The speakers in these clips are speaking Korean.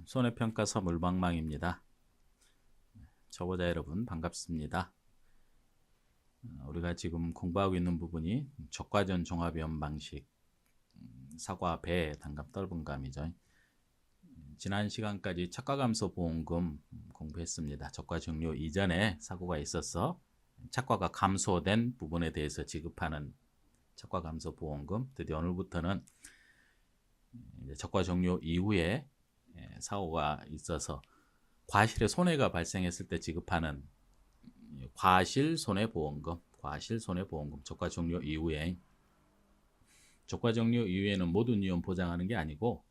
손해평가서 물방망입니다. 초보자 여러분 반갑습니다. 우리가 지금 공부하고 있는 부분이 적과전 종합위험 방식, 사과, 배, 단감, 떫은감이죠. 지난 시간까지 착과감소 보험금 공부했습니다. 적과 종료 이전에 사고가 있어서 착과가 감소된 부분에 대해서 지급하는 착과감소 보험금, 드디어 오늘부터는 적과 종료 이후에 사고가 있어서 과실의 손해가 발생했을 때 지급하는 과실손해보험금, 적과 종료 이후에, 적과 종료 이후에는 모든 위험 보장하는 게 아니고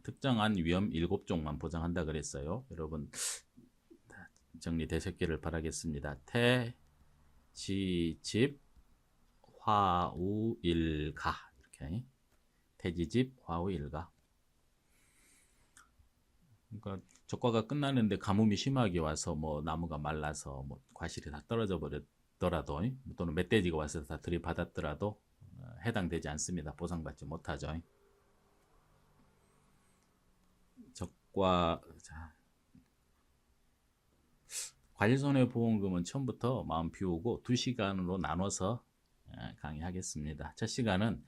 특정한 위험 7종만 보장한다 그랬어요. 여러분 정리되셨기를 바라겠습니다. 태, 지, 집, 화, 우, 일, 가. 이렇게 태지집, 화우, 일가. 그러니까 적과가 끝나는데 가뭄이 심하게 와서 뭐 나무가 말라서 뭐 과실이 다 떨어져 버렸더라도 또는 멧돼지가 와서 다 들이받았더라도 해당되지 않습니다. 보상받지 못하죠. 적과 과실손해보험금은 처음부터 마음 비우고 2시간으로 나눠서 강의하겠습니다. 첫 시간은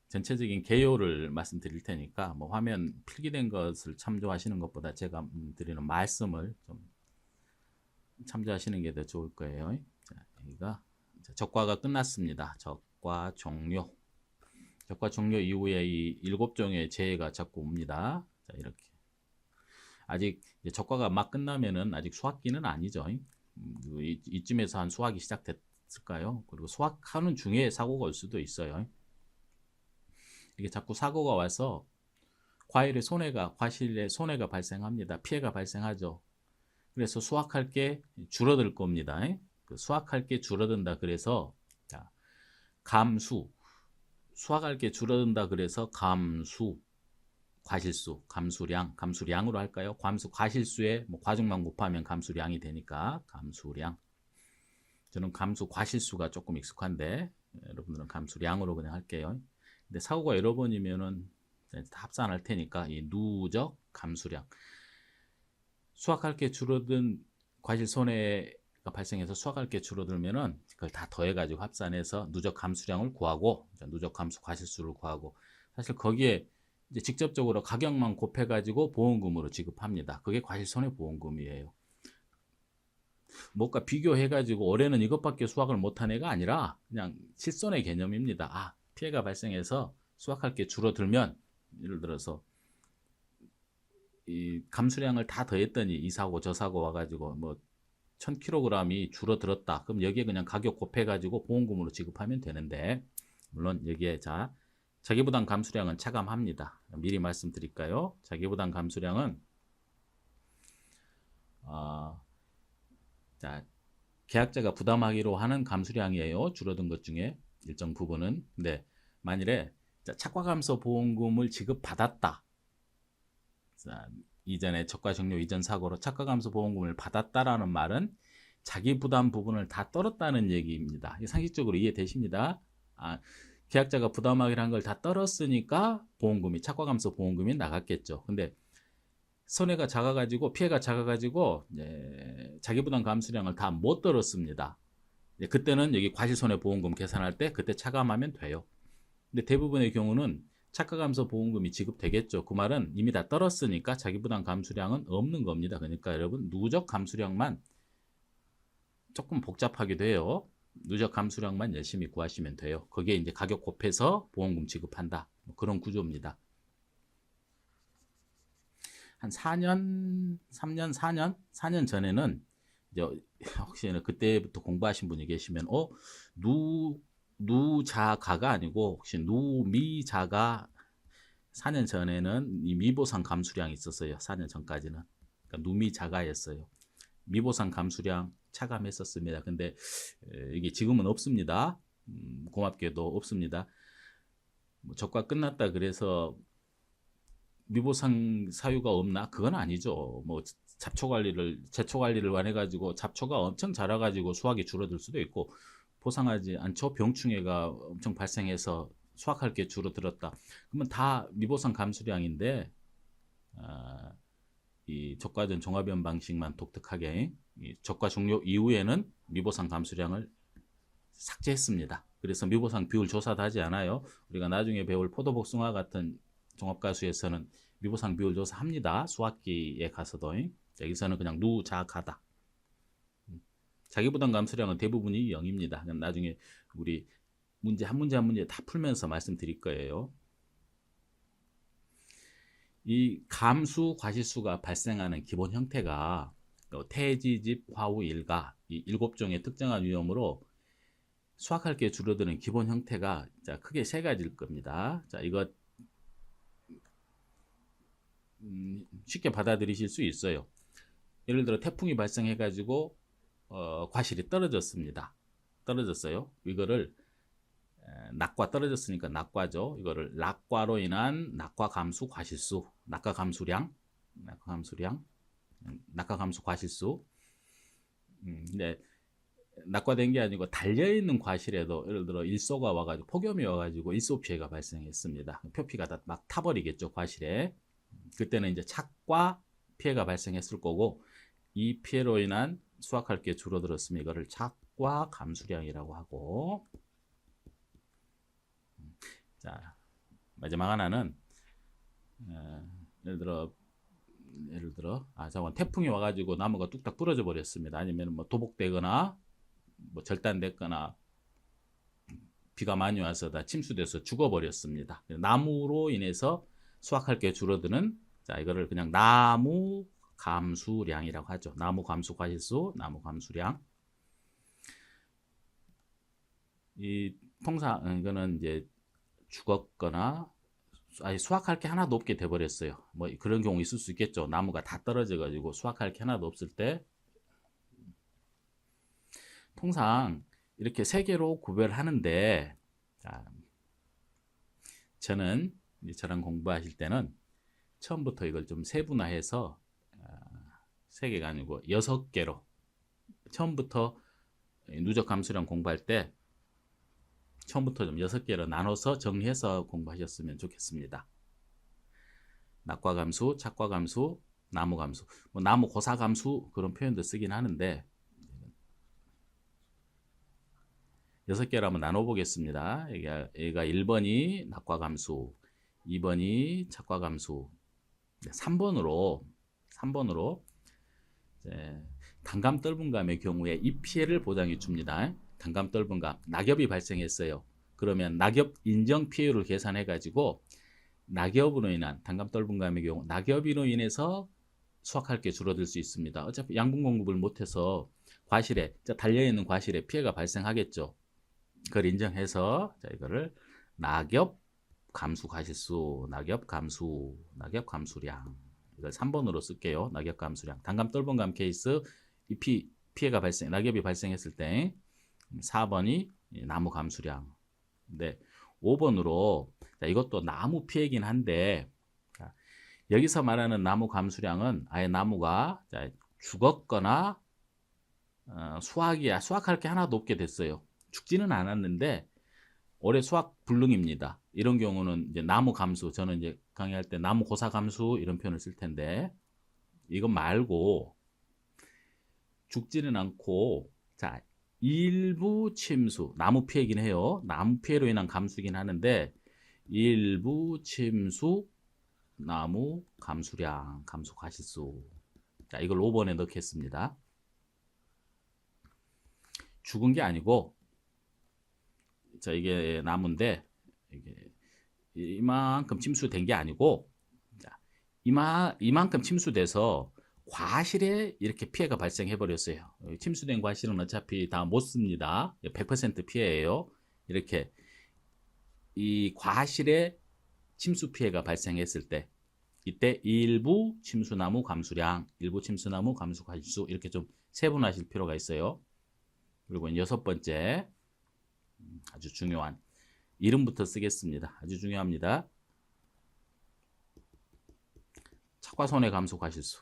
전체적인 개요를 말씀드릴 테니까 뭐 화면 필기된 것을 참조하시는 것보다 제가 드리는 말씀을 좀 참조하시는 게 더 좋을 거예요. 자, 여기가 적과가 끝났습니다. 적과 종료. 적과 종료 이후에 이 7종의 재해가 자꾸 옵니다. 자, 이렇게. 아직 적과가 막 끝나면은 아직 수학기는 아니죠. 이쯤에서 한 수학이 시작됐을까요? 그리고 수학하는 중에 사고가 올 수도 있어요. 이게 자꾸 사고가 와서 과실의 손해가 발생합니다. 피해가 발생하죠. 그래서 수확할 게 줄어들 겁니다. 그 수확할 게 줄어든다 그래서 감수, 수확할 게 줄어든다 그래서 감수, 과실수, 감수량으로 할까요? 과실수에 뭐 과중만 곱하면 감수량이 되니까 감수량. 저는 감수 과실수가 조금 익숙한데 여러분들은 감수량으로 그냥 할게요. 근데 사고가 여러 번이면은 합산할 테니까 이 누적 감수량, 수확할 게 줄어든 과실 손해가 발생해서 수확할 게 줄어들면은 그걸 다 더해가지고 합산해서 누적 감수량을 구하고 누적 감수 과실수를 구하고, 사실 거기에 이제 직접적으로 가격만 곱해가지고 보험금으로 지급합니다. 그게 과실 손해 보험금이에요. 뭐가 비교해가지고 올해는 이것밖에 수확을 못한 애가 아니라 그냥 실손의 개념입니다. 피해가 발생해서 수확할 게 줄어들면, 예를 들어서 이 감수량을 다 더했더니 이 사고 저 사고 와가지고 뭐 1000kg이 줄어들었다. 그럼 여기에 그냥 가격 곱해가지고 보험금으로 지급하면 되는데, 물론 여기에 자기부담 감수량은 차감합니다. 미리 말씀드릴까요? 자기부담 감수량은 계약자가 부담하기로 하는 감수량이에요. 줄어든 것 중에 일정 부분은. 근데 만일에 착과감소 보험금을 지급받았다. 이전에 적과 종료 이전 사고로 착과감소 보험금을 받았다라는 말은 자기 부담 부분을 다 떨었다는 얘기입니다. 상식적으로 이해되십니다. 계약자가 부담하기로 한 걸 다 떨었으니까 보험금이, 착과감소 보험금이 나갔겠죠. 근데 손해가 작아가지고, 피해가 작아가지고 자기 부담 감수량을 다 못 떨었습니다. 그때는 여기 과실손해보험금 계산할 때 그때 차감하면 돼요. 근데 대부분의 경우는 착과감소 보험금이 지급되겠죠. 그 말은 이미 다 떨었으니까 자기부담 감수량은 없는 겁니다. 그러니까 여러분 누적 감수량만, 조금 복잡하기도 해요. 누적 감수량만 열심히 구하시면 돼요. 거기에 이제 가격 곱해서 보험금 지급한다. 뭐 그런 구조입니다. 한 4년 전에는 이제 혹시 그때부터 공부하신 분이 계시면 누자가가 아니고 혹시 누미자가, 4년 전에는 이 미보상 감수량이 있었어요. 4년 전까지는. 그러니까 누미자가였어요. 미보상 감수량 차감했었습니다. 근데 이게 지금은 없습니다. 고맙게도 없습니다. 뭐 적과 끝났다 그래서 미보상 사유가 없나? 그건 아니죠. 뭐 제초 관리를 완해가지고 잡초가 엄청 자라가지고 수확이 줄어들 수도 있고, 보상하지 않죠. 병충해가 엄청 발생해서 수확할 게 줄어들었다. 그러면 다 미보상 감수량인데 이 적과전 종합이원 방식만 독특하게 이 적과 종료 이후에는 미보상 감수량을 삭제했습니다. 그래서 미보상 비율 조사도 하지 않아요. 우리가 나중에 배울 포도복숭아 같은 종합가수에서는 미보상 비율 조사합니다. 수학기에 가서도. 여기서는 그냥 누자가다. 자기부담 감수량은 대부분이 0입니다. 나중에 우리 문제 한 문제 한 문제 다 풀면서 말씀드릴 거예요. 이 감수 과실수가 발생하는 기본 형태가 태지집, 화우, 일가 이 7종의 특정한 위험으로 수확할 게 줄어드는 기본 형태가 자, 크게 세 가지일 겁니다. 자, 이거 쉽게 받아들이실 수 있어요. 예를 들어 태풍이 발생해 가지고 과실이 떨어졌습니다. 떨어졌어요. 이거를 낙과 떨어졌으니까 낙과죠. 이거를 낙과로 인한 낙과 감수 과실수, 낙과 감수량, 낙과 감수 과실수. 근데 낙과된 게 아니고 달려있는 과실에도 예를 들어 일소가 와가지고 폭염이 와가지고 일소 피해가 발생했습니다. 표피가 다 막 타버리겠죠, 과실에. 그때는 이제 착과 피해가 발생했을 거고 이 피해로 인한 수확할 게 줄어들었으면 이거를 착과 감수량이라고 하고, 자 마지막 하나는 예를 들어 잠깐 태풍이 와가지고 나무가 뚝딱 부러져 버렸습니다. 아니면 뭐 도복되거나 뭐 절단됐거나 비가 많이 와서 다 침수돼서 죽어버렸습니다. 나무로 인해서 수확할 게 줄어드는, 자 이거를 그냥 나무 감수량이라고 하죠. 나무 감수 과실수, 나무 감수량. 이 통상 이거는 이제 죽었거나 아니 수확할 게 하나도 없게 돼버렸어요. 뭐 그런 경우 있을 수 있겠죠. 나무가 다 떨어져 가지고 수확할 게 하나도 없을 때 통상 이렇게 세 개로 구별하는데, 자, 저는 저랑 공부하실 때는 처음부터 이걸 좀 세분화해서 세 개가 아니고 6개로 처음부터 누적 감수량 공부할 때 처음부터 좀 6개로 나눠서 정리해서 공부하셨으면 좋겠습니다. 낙과 감수, 착과 감수, 나무 감수, 뭐 나무 고사 감수 그런 표현도 쓰긴 하는데 6개로 한번 나눠보겠습니다. 여기가 1번이 낙과 감수, 2번이 착과 감수, 3번으로 단감 떨분감의 경우에 이 피해를 보장해 줍니다. 단감 떨분감, 낙엽이 발생했어요. 그러면 낙엽 인정 피해율을 계산해 가지고 낙엽으로 인한 단감 떨분감의 경우 낙엽으로 인해서 수확할 게 줄어들 수 있습니다. 어차피 양분 공급을 못해서 과실에 달려있는 과실에 피해가 발생하겠죠. 그걸 인정해서 자 이거를 낙엽 감수 과실수, 낙엽 감수량 이걸 3번으로 쓸게요. 낙엽 감수량. 단감 떨분감 케이스 이 피해가 낙엽이 발생했을 때 4번이 나무 감수량. 네, 5번으로 자, 이것도 나무 피해긴 한데 자, 여기서 말하는 나무 감수량은 아예 나무가 자, 죽었거나 수확할 게 하나도 없게 됐어요. 죽지는 않았는데 올해 수확 불능입니다. 이런 경우는 이제 나무 감수, 저는 이제 강의할 때 나무 고사 감수 이런 표현을 쓸 텐데 이것 말고 죽지는 않고 자 일부 침수, 나무 피해긴 해요. 나무 피해로 인한 감수긴 하는데 일부 침수, 나무 감수량, 감수 과실수. 자 이걸 5번에 넣겠습니다. 죽은 게 아니고 자 이게 나무인데 이게 이만큼 침수된 게 아니고 자, 이만큼 침수돼서 과실에 이렇게 피해가 발생해 버렸어요. 침수된 과실은 어차피 다 못 씁니다. 100% 피해예요. 이렇게 이 과실에 침수 피해가 발생했을 때 이때 일부 침수나무 감수량, 일부 침수나무 감수 과실수 이렇게 좀 세분화하실 필요가 있어요. 그리고 6번째 아주 중요한 이름부터 쓰겠습니다. 아주 중요합니다. 착과손해 감수 과실수.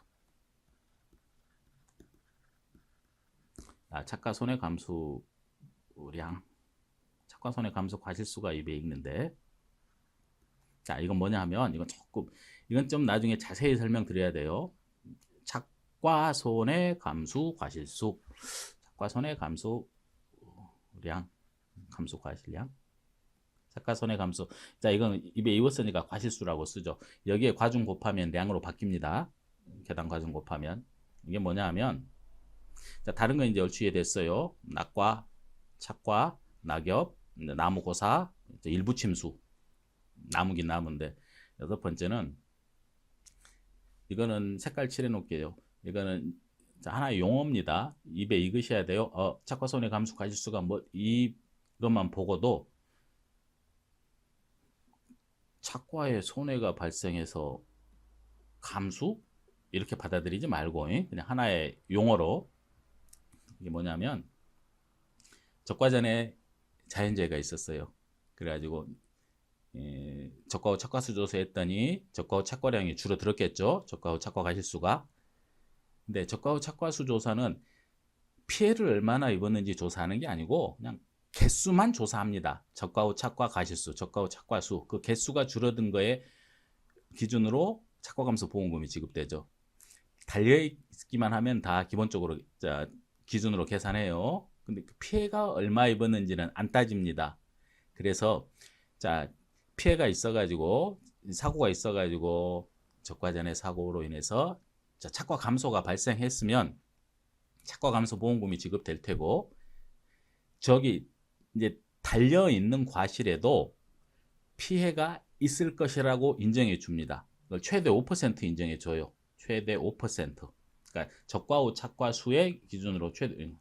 착과손해 감수량, 착과손해 감수 과실수가 입에 있는데 자, 이건 뭐냐 하면 이건 좀 나중에 자세히 설명드려야 돼요. 착과손해 감수 과실수. 착과손해 감수량, 감수 과실량. 착과손해 감수. 자, 이건 입에 이었으니까 과실수라고 쓰죠. 여기에 과중 곱하면 량으로 바뀝니다. 계단 과중 곱하면. 이게 뭐냐 하면, 자, 다른 건 이제 얼추 이해됐어요. 낙과, 착과, 낙엽, 나무 고사, 일부 침수. 나무긴 나무인데, 여섯 번째는, 이거는 색깔 칠해 놓을게요. 이거는 하나의 용어입니다. 입에 익으셔야 돼요. 착과손해 감수 과실수가 뭐, 이것만 보고도, 착과에 손해가 발생해서 감수? 이렇게 받아들이지 말고 그냥 하나의 용어로 이게 뭐냐면 적과전에 자연재해가 있었어요. 그래가지고 적과 후 착과수 조사했더니 적과 후 착과량이 줄어들었겠죠. 적과 후 착과 과실수가. 근데 적과 후 착과수 조사는 피해를 얼마나 입었는지 조사하는 게 아니고 그냥 개수만 조사합니다. 적과 후 착과 과실수, 적과 후 착과수. 그 개수가 줄어든 거에 기준으로 착과감소 보험금이 지급되죠. 달려있기만 하면 다 기본적으로 기준으로 계산해요. 근데 그 피해가 얼마 입었는지는 안 따집니다. 그래서 피해가 있어가지고 사고가 있어가지고 적과전의 사고로 인해서 착과 감소가 발생했으면 착과 감소 보험금이 지급될 테고 저기 이제 달려 있는 과실에도 피해가 있을 것이라고 인정해 줍니다. 그걸 최대 5% 인정해 줘요. 최대 5%. 그러니까 적과 후 착과 수의 기준으로 최대.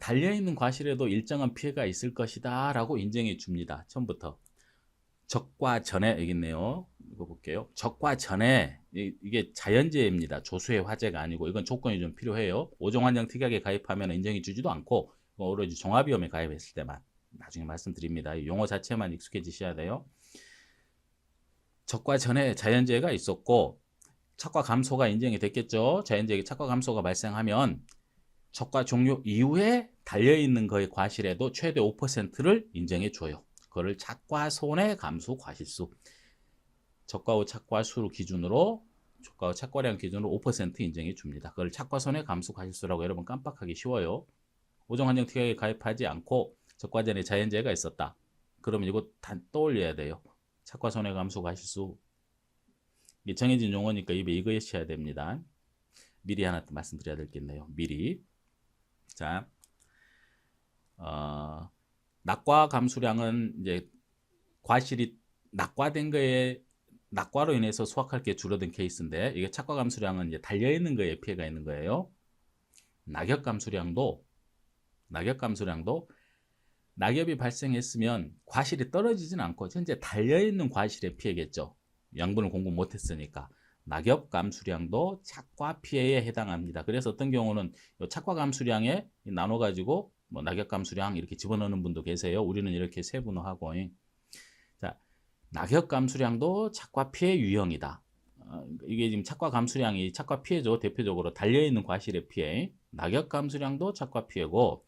달려 있는 과실에도 일정한 피해가 있을 것이다라고 인정해 줍니다. 처음부터. 적과 전에 여기 있네요. 이거 볼게요. 적과 전에 이게 자연재해입니다. 조수의 화재가 아니고 이건 조건이 좀 필요해요. 오종환경 특약에 가입하면 인정해 주지도 않고 오로지 종합위험에 가입했을 때만 나중에 말씀드립니다. 이 용어 자체만 익숙해지셔야 돼요. 적과 전에 자연재해가 있었고 착과 감소가 인정이 됐겠죠. 자연재해 착과 감소가 발생하면 적과 종료 이후에 달려있는 거의 과실에도 최대 5%를 인정해 줘요. 그거를 착과 손해 감수 과실수. 적과 후 착과 수를 기준으로 적과 후 착과량 기준으로 5% 인정해 줍니다. 그걸 착과 손해 감수 과실수라고 여러분 깜빡하기 쉬워요. 오종환경 특약에 가입하지 않고 적과 전에 자연재해가 있었다. 그러면 이거 떠올려야 돼요. 착과 손해 감수 과실수. 이게 정해진 용어니까 입에 익으셔야 됩니다. 미리 하나 또 말씀드려야 될 게 있네요. 미리. 자, 낙과 감수량은 이제 과실이 낙과된 거에 낙과로 인해서 수확할 게 줄어든 케이스인데 이게 착과 감수량은 이제 달려 있는 거에 피해가 있는 거예요. 낙엽 감수량도 낙엽이 발생했으면 과실이 떨어지진 않고 현재 달려있는 과실의 피해겠죠. 양분을 공급 못했으니까. 낙엽 감수량도 착과 피해에 해당합니다. 그래서 어떤 경우는 착과 감수량에 나눠가지고 뭐 낙엽 감수량 이렇게 집어넣는 분도 계세요. 우리는 이렇게 세분화하고. 자, 낙엽 감수량도 착과 피해 유형이다. 이게 지금 착과 감수량이 착과 피해죠. 대표적으로 달려있는 과실의 피해. 낙엽 감수량도 착과 피해고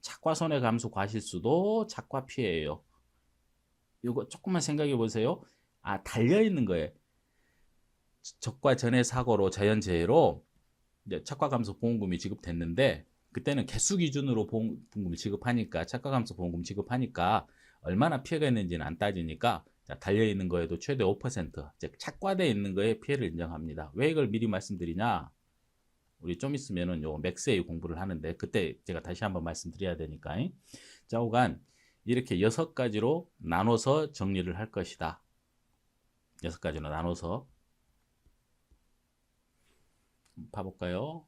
착과 손해 감수 과실수도 착과 피해예요. 이거 조금만 생각해 보세요. 달려 있는 거예요. 적과 전의 사고로 자연재해로 이제 착과 감소 보험금이 지급됐는데 그때는 개수 기준으로 보험금을 지급하니까 착과 감소 보험금 지급하니까 얼마나 피해가 있는지는 안 따지니까 달려 있는 거에도 최대 5%, 즉 착과돼 있는 거에 피해를 인정합니다. 왜 이걸 미리 말씀드리냐? 우리 좀 있으면은 요 맥스웨이 공부를 하는데 그때 제가 다시 한번 말씀드려야 되니까. 자, 오간 이렇게 6가지로 나눠서 정리를 할 것이다. 6가지로 나눠서 봐볼까요?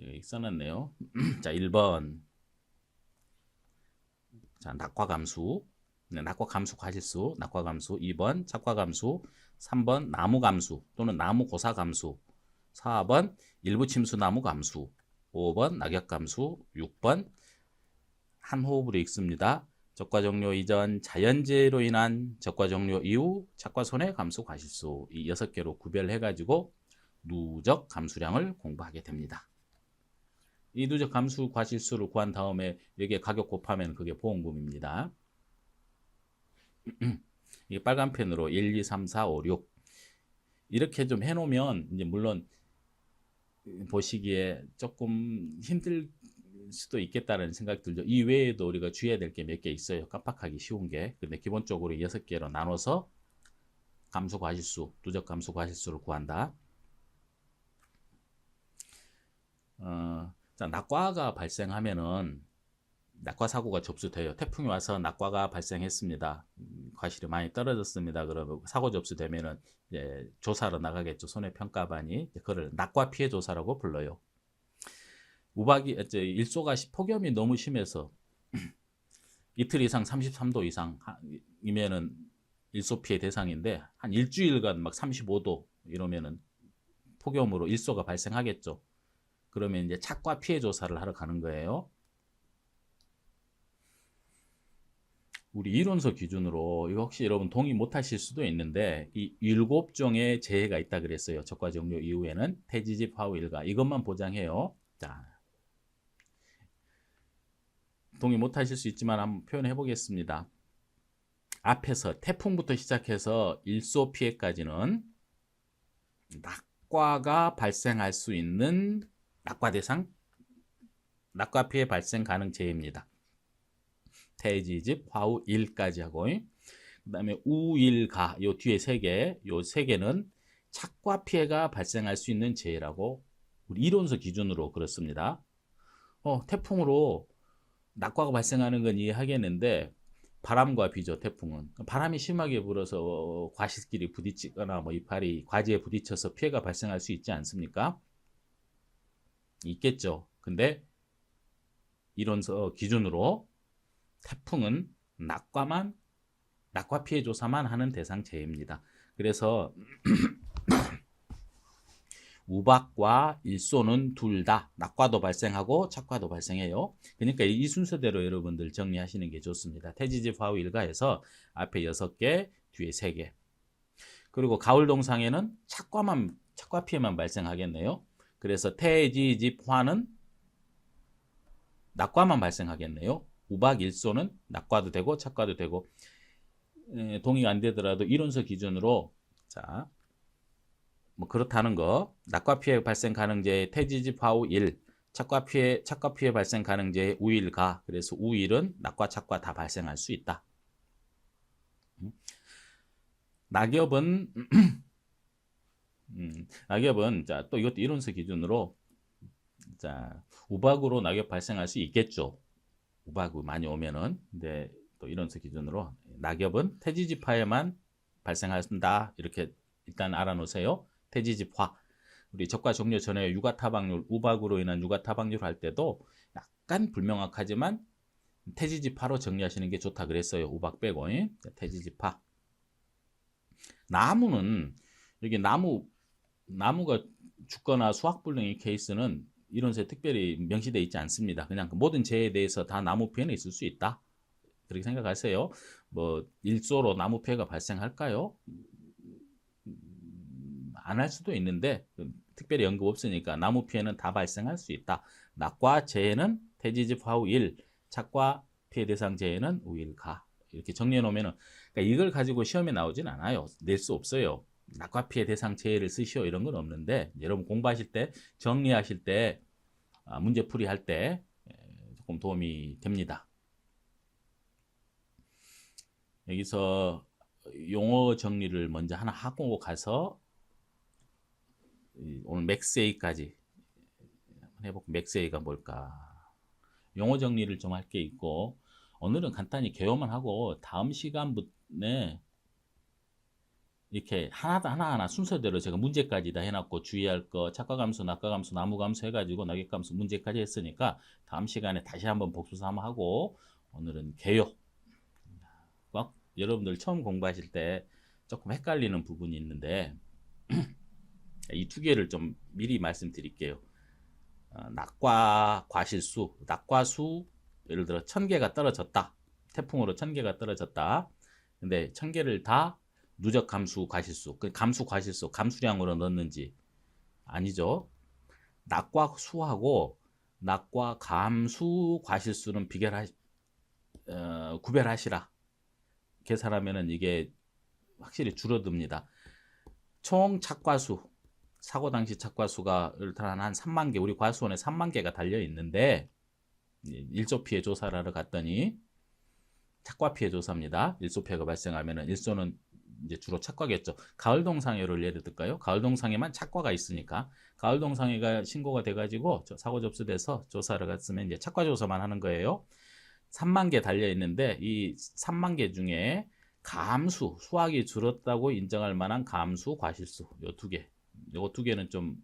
여기 써놨네요. 자, 1번. 자, 낙과 감수. 낙과 감수 과실수, 낙과 감수. 2번 착과 감수. 3번 나무 감수 또는 나무 고사 감수. 4번 일부 침수 나무 감수. 5번 낙엽 감수. 6번 한 호흡으로 읽습니다. 적과 종료 이전 자연재해로 인한 적과 종료 이후 착과 손해 감수 과실수. 이 6개로 구별해가지고 누적 감수량을 공부하게 됩니다. 이 누적 감수 과실수를 구한 다음에 여기에 가격 곱하면 그게 보험금입니다. 이 빨간 펜으로 1, 2, 3, 4, 5, 6 이렇게 좀 해놓으면 이제 물론 보시기에 조금 힘들 수도 있겠다는 생각이 들죠. 이 외에도 우리가 주의해야 될 게 몇 개 있어요. 깜빡하기 쉬운 게. 근데 기본적으로 6개로 나눠서 감수 과실수, 누적 감수 과실수를 구한다. 자, 낙과가 발생하면은 낙과 사고가 접수돼요. 태풍이 와서 낙과가 발생했습니다. 과실이 많이 떨어졌습니다. 그러면 사고 접수되면은 이제 조사로 나가겠죠. 손해평가반이. 그걸 낙과 피해 조사라고 불러요. 우박이 일소가 폭염이 너무 심해서 이틀 이상 33도 이상이면은 일소 피해 대상인데 한 일주일간 막 35도 이러면은 폭염으로 일소가 발생하겠죠. 그러면 이제 착과 피해 조사를 하러 가는 거예요. 우리 이론서 기준으로 이거 혹시 여러분 동의 못 하실 수도 있는데 이 7종의 재해가 있다 그랬어요. 적과 종료 이후에는 태지집 화우 일가 이것만 보장해요. 자, 동의 못 하실 수 있지만 한번 표현해 보겠습니다. 앞에서 태풍부터 시작해서 일소 피해까지는 낙과가 발생할 수 있는 낙과 대상, 낙과 피해 발생 가능 재해입니다. 태지집, 화우, 일까지 하고 그 다음에 우일가 요 뒤에 3개, 요 3개는 착과 피해가 발생할 수 있는 재해라고 우리 이론서 기준으로 그렇습니다. 태풍으로 낙과가 발생하는 건 이해하겠는데 바람과 비죠. 태풍은 바람이 심하게 불어서 과실끼리 부딪히거나 뭐 이파리 과지에 부딪혀서 피해가 발생할 수 있지 않습니까? 있겠죠. 근데 이론서 기준으로 태풍은 낙과 피해 조사만 하는 대상 재해입니다. 그래서 우박과 일소는 둘 다 낙과도 발생하고 착과도 발생해요. 그러니까 이 순서대로 여러분들 정리하시는 게 좋습니다. 태지집 화우 일가에서 앞에 6개, 뒤에 3개. 그리고 가을 동상에는 착과 피해만 발생하겠네요. 그래서 태지집 화는 낙과만 발생하겠네요. 우박 일소는 낙과도 되고 착과도 되고 동의가 안 되더라도 이론서 기준으로 자, 뭐 그렇다는 거. 낙과 피해 발생 가능재 태지집 화우 1, 착과 피해 발생 가능재 우일가. 그래서 우일은 낙과 착과 다 발생할 수 있다. 낙엽은 낙엽은 자, 또 이것도 이론서 기준으로 자, 우박으로 낙엽 발생할 수 있겠죠. 우박이 많이 오면은. 근데 또 이론서 기준으로 낙엽은 태지집화에만 발생한다. 이렇게 일단 알아놓으세요. 태지집화. 우리 적과 종료 전에 육아타박률, 우박으로 인한 육아타박률 할 때도 약간 불명확하지만 태지집화로 정리하시는 게 좋다 그랬어요. 우박 빼고. 태지집화. 나무는 여기 나무가 죽거나 수확불능의 케이스는 이론서에 특별히 명시되어 있지 않습니다. 그냥 모든 재해에 대해서 다 나무 피해는 있을 수 있다. 그렇게 생각하세요. 뭐 일소로 나무 피해가 발생할까요? 안 할 수도 있는데 특별히 언급 없으니까 나무 피해는 다 발생할 수 있다. 낙과 재해는 태지집 화우 1, 착과 피해 대상 재해는 우일가. 이렇게 정리해 놓으면은 그러니까 이걸 가지고 시험에 나오진 않아요. 낼 수 없어요. 낙과 피해 대상 재해를 쓰시오 이런 건 없는데 여러분 공부하실 때 정리하실 때 문제풀이 할 때 조금 도움이 됩니다. 여기서 용어 정리를 먼저 하나 하고 가서 오늘 맥스에이까지 해볼게요. 맥스에이가 뭘까? 용어 정리를 좀 할 게 있고 오늘은 간단히 개요만 하고 다음 시간부터는 이렇게 하나하나 순서대로 제가 문제까지 다 해놨고 주의할 거 착과감수, 낙과감수, 나무감수 해가지고 낙엽감수 문제까지 했으니까 다음 시간에 다시 한번 복습 한번 하고 오늘은 개요. 여러분들 처음 공부하실 때 조금 헷갈리는 부분이 있는데 이 2개를 좀 미리 말씀드릴게요. 낙과 과실수, 낙과수 예를 들어 1000개가 떨어졌다. 태풍으로 1000개가 떨어졌다. 근데 1000개를 다 누적 감수 과실수, 그 감수 과실수, 감수량으로 넣는지 아니죠. 낙과 수하고 낙과 감수 과실수는 구별하시라. 계산하면은 이게 확실히 줄어듭니다. 총 착과수, 사고 당시 착과수가 일단 한 3만 개, 우리 과수원에 3만 개가 달려 있는데, 일소 피해 조사를 하러 갔더니 착과 피해 조사입니다. 일소 피해가 발생하면은 일소는 이제 주로 착과겠죠. 가을동상해를 예를 들까요? 가을동상해만 착과가 있으니까 가을동상해가 신고가 돼가지고 사고 접수돼서 조사를 갔으면 이제 착과 조사만 하는 거예요. 3만 개 달려 있는데 이 3만 개 중에 감수, 수확이 줄었다고 인정할 만한 감수, 과실수 요 두 개, 요 두 개는 좀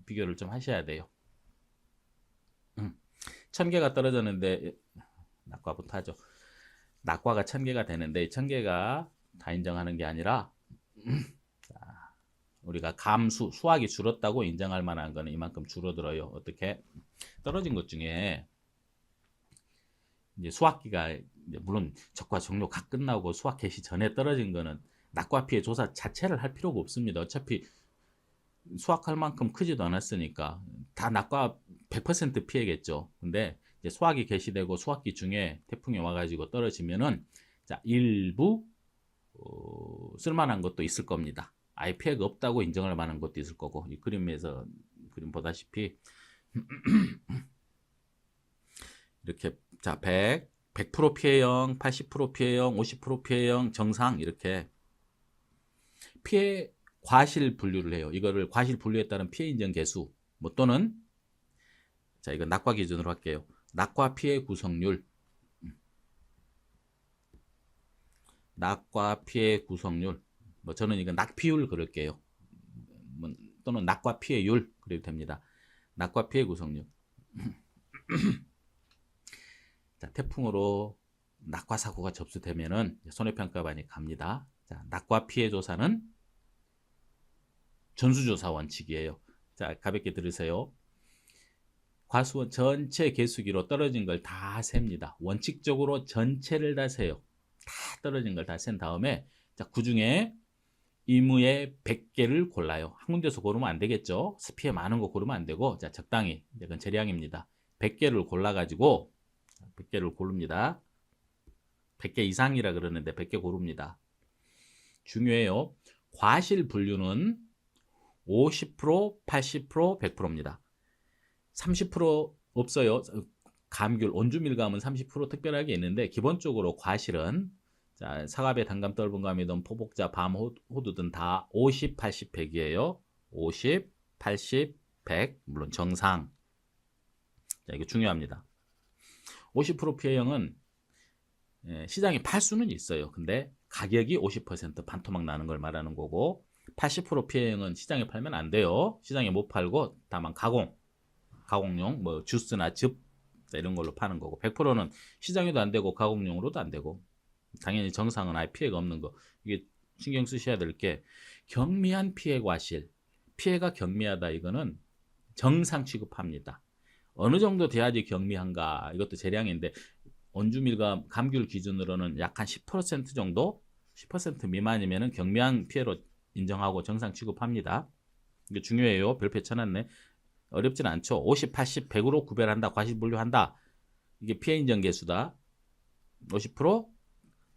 비교를 좀 하셔야 돼요. 1000개가 떨어졌는데 낙과부터 하죠. 낙과가 1000개가 되는데 1000개가 다 인정하는 게 아니라 우리가 감수, 수확이 줄었다고 인정할 만한 거는 이만큼 줄어들어요. 어떻게? 떨어진 것 중에 이제 수확기가 이제 물론 적과 종료 각 끝나고 수확 개시 전에 떨어진 거는 낙과 피해 조사 자체를 할 필요가 없습니다. 어차피 수확할 만큼 크지도 않았으니까 다 낙과 100% 피해겠죠. 근데 이제 수확이 개시되고 수확기 중에 태풍이 와가지고 떨어지면은 자, 일부 쓸만한 것도 있을 겁니다. 아예 피해가 없다고 인정할 만한 것도 있을 거고 이 그림에서 그림 보다시피 이렇게 자 100% 피해형, 80% 피해형, 50% 피해형, 정상 이렇게 피해 과실 분류를 해요. 이거를 과실 분류에 따른 피해 인정 개수 뭐 또는 자 이거 낙과 기준으로 할게요. 낙과 피해 구성률, 낙과 피해 구성률 뭐 저는 이거 낙피율 그럴게요. 뭐, 또는 낙과 피해율 그래도 됩니다. 낙과 피해 구성률. 자, 태풍으로 낙과 사고가 접수되면은 손해평가반이 갑니다. 자, 낙과 피해 조사는 전수조사 원칙이에요. 자, 가볍게 들으세요. 과수원 전체 개수기로 떨어진 걸 다 셉니다. 원칙적으로 전체를 다 세요. 다 떨어진 걸 다 센 다음에 자, 그중에 의무의 100개를 골라요. 한 군데서 고르면 안 되겠죠. 피해 많은 거 고르면 안 되고 자, 적당히 이건 재량입니다. 100개를 골라가지고 100개를 고릅니다. 100개 이상이라 그러는데 100개 고릅니다. 중요해요. 과실 분류는 50%, 80%, 100%입니다. 30% 없어요. 감귤, 온주밀감은 30% 특별하게 있는데 기본적으로 과실은 자, 사과배, 단감, 떫은감이든 포복자, 밤, 호두든 다 50, 80, 100이에요. 50, 80, 100 물론 정상. 자, 이게 중요합니다. 50% 피해형은 시장에 팔 수는 있어요. 근데 가격이 50% 반토막 나는 걸 말하는 거고 80% 피해형은 시장에 팔면 안 돼요. 시장에 못 팔고 다만 가공용 뭐 주스나 즙 이런 걸로 파는 거고 100%는 시장에도 안 되고 가공용으로도 안 되고 당연히 정상은 아예 피해가 없는 거. 이게 신경 쓰셔야 될 게 경미한 피해 과실, 피해가 경미하다 이거는 정상 취급합니다. 어느 정도 돼야지 경미한가 이것도 재량인데 온주밀감 감귤 기준으로는 약 한 10% 정도 10% 미만이면 경미한 피해로 인정하고 정상 취급합니다. 이게 중요해요. 별표 쳐놨네. 어렵진 않죠. 50, 80, 100으로 구별한다. 과실 분류한다. 이게 피해 인정 개수다. 50%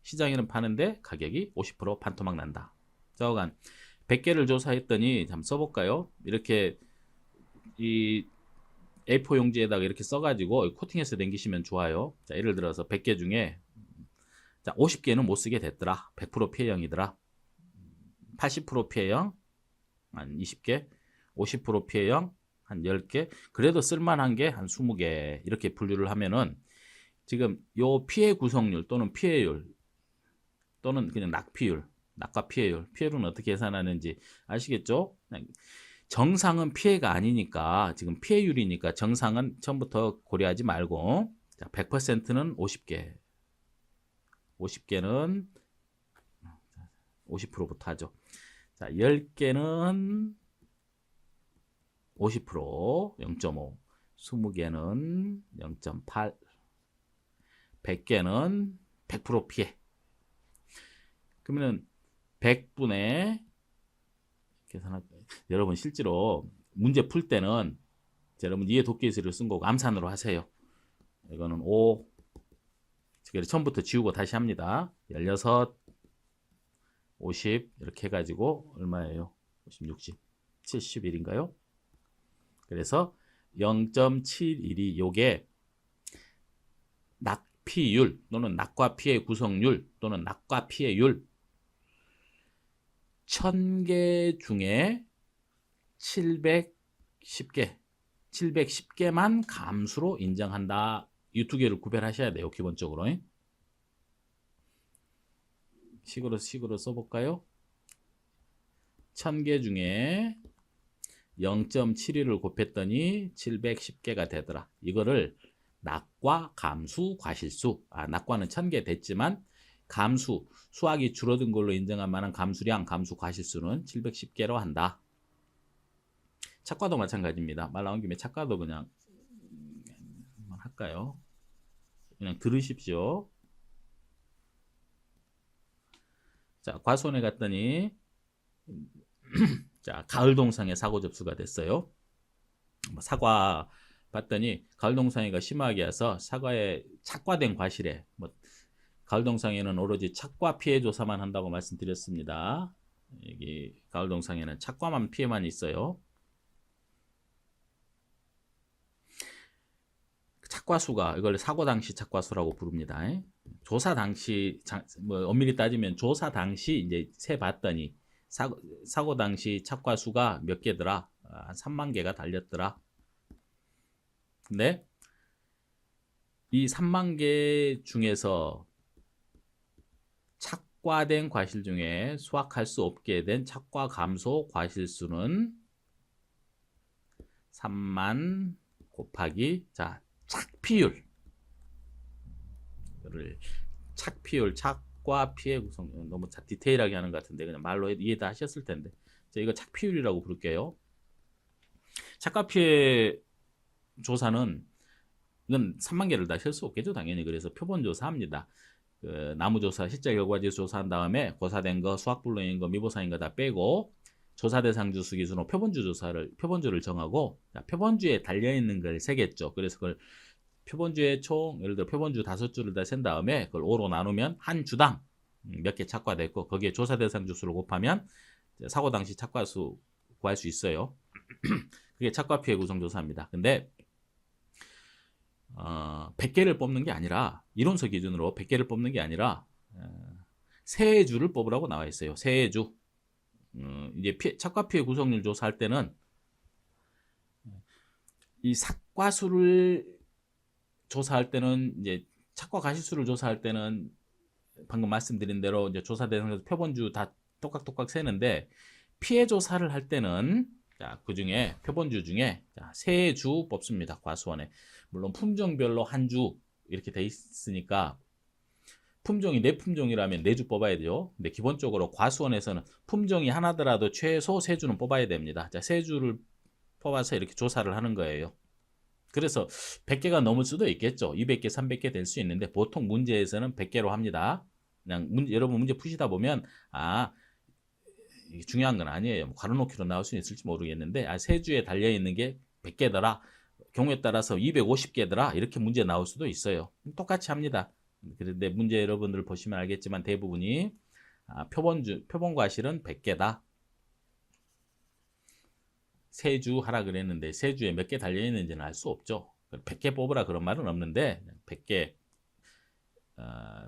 시장에는 파는데 가격이 50% 반토막 난다. 저간 100개를 조사했더니 한번 써볼까요? 이렇게 이 A4 용지에다가 이렇게 써가지고 코팅해서 남기시면 좋아요. 자, 예를 들어서 100개 중에 자, 50개는 못 쓰게 됐더라. 100% 피해형이더라. 80% 피해형 한 20개, 50% 피해형 한 10개, 그래도 쓸만한 게 한 20개 이렇게 분류를 하면은 지금 요 피해 구성률 또는 피해율 또는 그냥 낙피율, 낙과 피해율, 피해율은 어떻게 계산하는지 아시겠죠? 정상은 피해가 아니니까 지금 피해율이니까 정상은 처음부터 고려하지 말고 자, 100%는 50개 50개는 50%부터 하죠. 자, 10개는 50% 0.5 20개는 0.8 100개는 100% 피해. 그러면 100분의 계산할 여러분 실제로 문제 풀 때는 여러분 이해 돕기술을 쓴 거고 암산으로 하세요. 이거는 5 처음부터 지우고 다시 합니다. 16 50 이렇게 해가지고 얼마예요? 50, 60, 71인가요? 그래서 0.71이 요게 낙피율 또는 낙과 피의 구성률 또는 낙과 피해율 1000개 중에 710개만 감수로 인정한다. 이 두 개를 구별하셔야 돼요. 기본적으로. 식으로 써볼까요? 1000개 중에 0.71을 곱했더니 710개가 되더라. 이거를 낙과 감수 과실수. 낙과는 1000개 됐지만 감수, 수학이 줄어든 걸로 인정한 만한 감수량, 감수 과실수는 710개로 한다. 착과도 마찬가지입니다. 말 나온 김에 착과도 그냥 한번 할까요? 그냥 들으십시오. 자, 과수원에 갔더니 자, 가을동상에 사고 접수가 됐어요. 사과 봤더니 가을동상이가 심하게 와서 사과에 착과된 과실에 가을동상에는 오로지 착과 피해 조사만 한다고 말씀드렸습니다. 여기 가을동상에는 착과만 피해만 있어요. 착과수가 이걸 사고 당시 착과수라고 부릅니다. 조사 당시 엄밀히 따지면 조사 당시 이제 세 봤더니 사고 당시 착과수가 몇 개더라? 한 3만 개가 달렸더라. 근데 이 3만 개 중에서 착과된 과실 중에 수확할 수 없게 된 착과 감소 과실수는 3만 곱하기 자 착피율 착피율 착과 피해 구성 너무 디테일하게 하는 것 같은데 그냥 말로 이해 다 하셨을 텐데 자, 이거 착피율이라고 부를게요. 착과 피해 조사는 이건 3만 개를 다 셀 수 없겠죠 당연히. 그래서 표본 조사합니다. 그 나무조사, 실제 결과지 조사한 다음에 고사된 거, 수학불능인 거, 미보사인 거 다 빼고 조사 대상 주수 기준으로 표본주를 정하고 자, 표본주에 달려 있는 걸 세겠죠. 그래서 그걸 표본주의 총 예를 들어 표본주 5주를 다 센 다음에 그걸 5로 나누면 한 주당 몇 개 착과됐고 거기에 조사 대상 주수를 곱하면 사고 당시 착과수 구할 수 있어요. 그게 착과 피해 구성 조사입니다. 근데 100개를 뽑는 게 아니라 이론서 기준으로 100개를 뽑는 게 아니라 세주를 뽑으라고 나와 있어요. 세주. 이제 착과 피해 구성률 조사할 때는 이 삭과수를 조사할 때는 이제 착과 과실수를 조사할 때는 방금 말씀드린 대로 이제 조사 대상에서 표본주 다 똑같 세는데 피해 조사를 할 때는 자, 그 중에 표본주 중에 세 주 뽑습니다. 과수원에. 물론 품종별로 한 주 이렇게 돼 있으니까 품종이 4품종이라면 4주 뽑아야 돼요. 근데 기본적으로 과수원에서는 품종이 하나더라도 최소 3주는 뽑아야 됩니다. 자, 3주를 뽑아서 이렇게 조사를 하는 거예요. 그래서 100개가 넘을 수도 있겠죠. 200개, 300개 될 수 있는데 보통 문제에서는 100개로 합니다. 그냥 여러분 문제 푸시다 보면 이게 중요한 건 아니에요. 괄호놓기로 나올 수는 있을지 모르겠는데 세 주에 달려있는 게 100개더라. 경우에 따라서 250개더라. 이렇게 문제 나올 수도 있어요. 똑같이 합니다. 그런데 문제 여러분들 보시면 알겠지만 대부분이 표본과실은 100개다. 세 주 하라 그랬는데 세 주에 몇 개 달려있는지는 알 수 없죠. 100개 뽑으라 그런 말은 없는데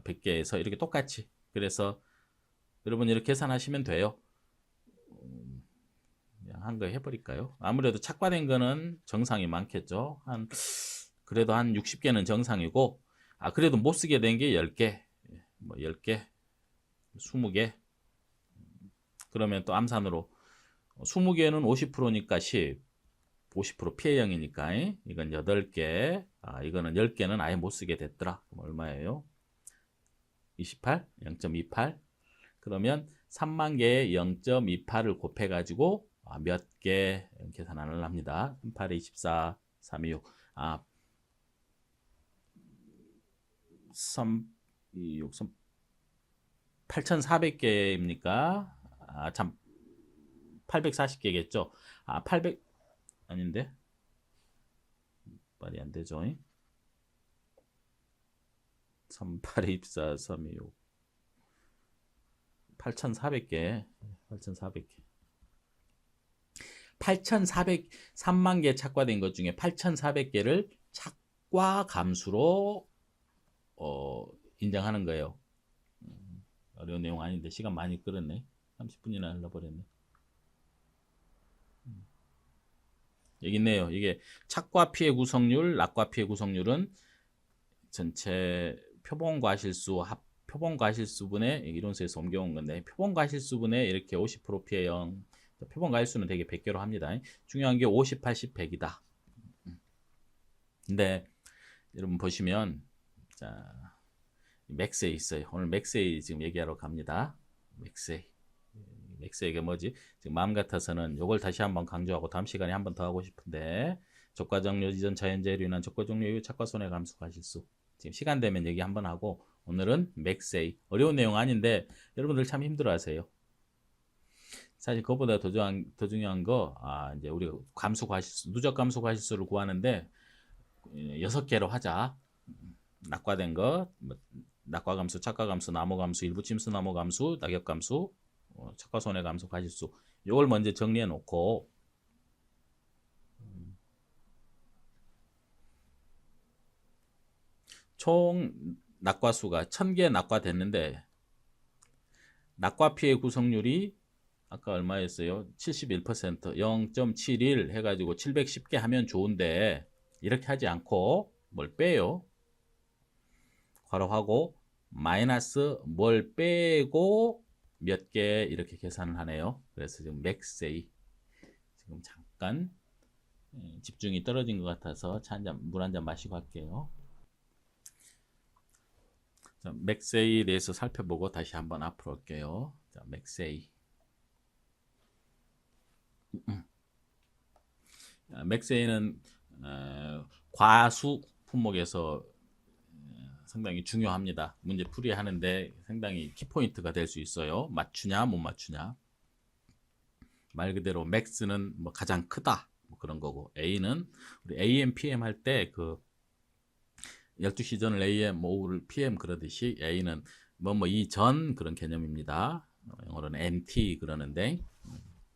100개에서 이렇게 똑같이 그래서 여러분 이렇게 계산하시면 돼요. 한 거 해버릴까요? 아무래도 착과된 거는 정상이 많겠죠. 그래도 한 60개는 정상이고 그래도 못 쓰게 된 게 10개 뭐 10개 20개 그러면 또 암산으로 20개는 50%니까 50% 피해형이니까 이건 8개 이거는 10개는 아예 못 쓰게 됐더라. 그럼 얼마예요? 28? 0.28 그러면 3만 개에 0.28을 곱해 가지고 몇 개 계산을 합니다. 38에 24 326 326 8,400개입니까? 참 840개겠죠. 800 아닌데 말이 안 되죠. 38에 24 326 8,400개. 8,400개. 8,403만 개 착과된 것 중에 8,400개를 착과 감수로 인정하는 거예요. 어려운 내용 아닌데 시간 많이 끌었네. 30분이나 흘러버렸네. 여기 있네요. 이게 착과 피해 구성률, 낙과 피해 구성률은 전체 표본과실수 표본과실수분의 이론서에서 옮겨온 건데 표본과실수분의 이렇게 50% 피해형 표본과실수는 되게 100개로 합니다. 중요한 게 50, 80, 100이다. 근데 여러분 보시면 자 맥스에 있어요. 오늘 맥스에 지금 얘기하러 갑니다. 맥스에게 뭐지? 지금 마음 같아서는 이걸 다시 한번 강조하고 다음 시간에 한 번 더 하고 싶은데 적과정료 이전 자연재해로 인한 적과종료 이후 착과 손해 감수 과실수 지금 시간 되면 얘기 한번 하고 오늘은 맥세이 어려운 내용 아닌데 여러분들 참 힘들어하세요. 사실 그것보다 더 중요한 거 이제 우리가 감수 과실수 누적 감수 과실수를 구하는데 6개로 하자. 낙과된 거 낙과 감수, 착과 감수, 나무 감수, 일부 침수 나무 감수, 낙엽 감수, 착과 손해 감수 과실수 이걸 먼저 정리해 놓고 총 낙과수가 1000개 낙과됐는데 낙과 피해 구성률이 아까 얼마였어요? 71% 0.71 해가지고 710개 하면 좋은데 이렇게 하지 않고 뭘 빼요? 괄호하고 마이너스 뭘 빼고 몇 개 이렇게 계산을 하네요. 그래서 지금 맥세이 지금 잠깐 집중이 떨어진 것 같아서 물 한 잔 마시고 할게요. 자, 맥세이에 대해서 살펴보고 다시 한번 앞으로 올게요. 자, 맥세이. 맥세이는 과수 품목에서 상당히 중요합니다. 문제 풀이하는데 상당히 키포인트가 될 수 있어요. 맞추냐 못 맞추냐. 말 그대로 맥스는 뭐 가장 크다 뭐 그런 거고 A는 우리 AM, PM 할 때 그 12시 전을 AM, 오후를 PM 그러듯이 A는 뭐 이전 그런 개념입니다. 영어로는 MT 그러는데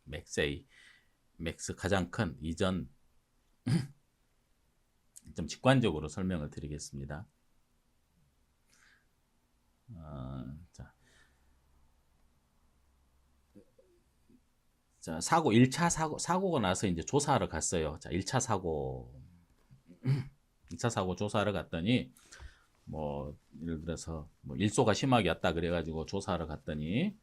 맥스 가장 큰 이전 좀 직관적으로 설명을 드리겠습니다. 자, 1차 사고가 나서 이제 조사하러 갔어요. 자, 1차 사고 조사하러 갔더니 뭐 예를 들어서 뭐 일소가 심하게 왔다 그래가지고 조사하러 갔더니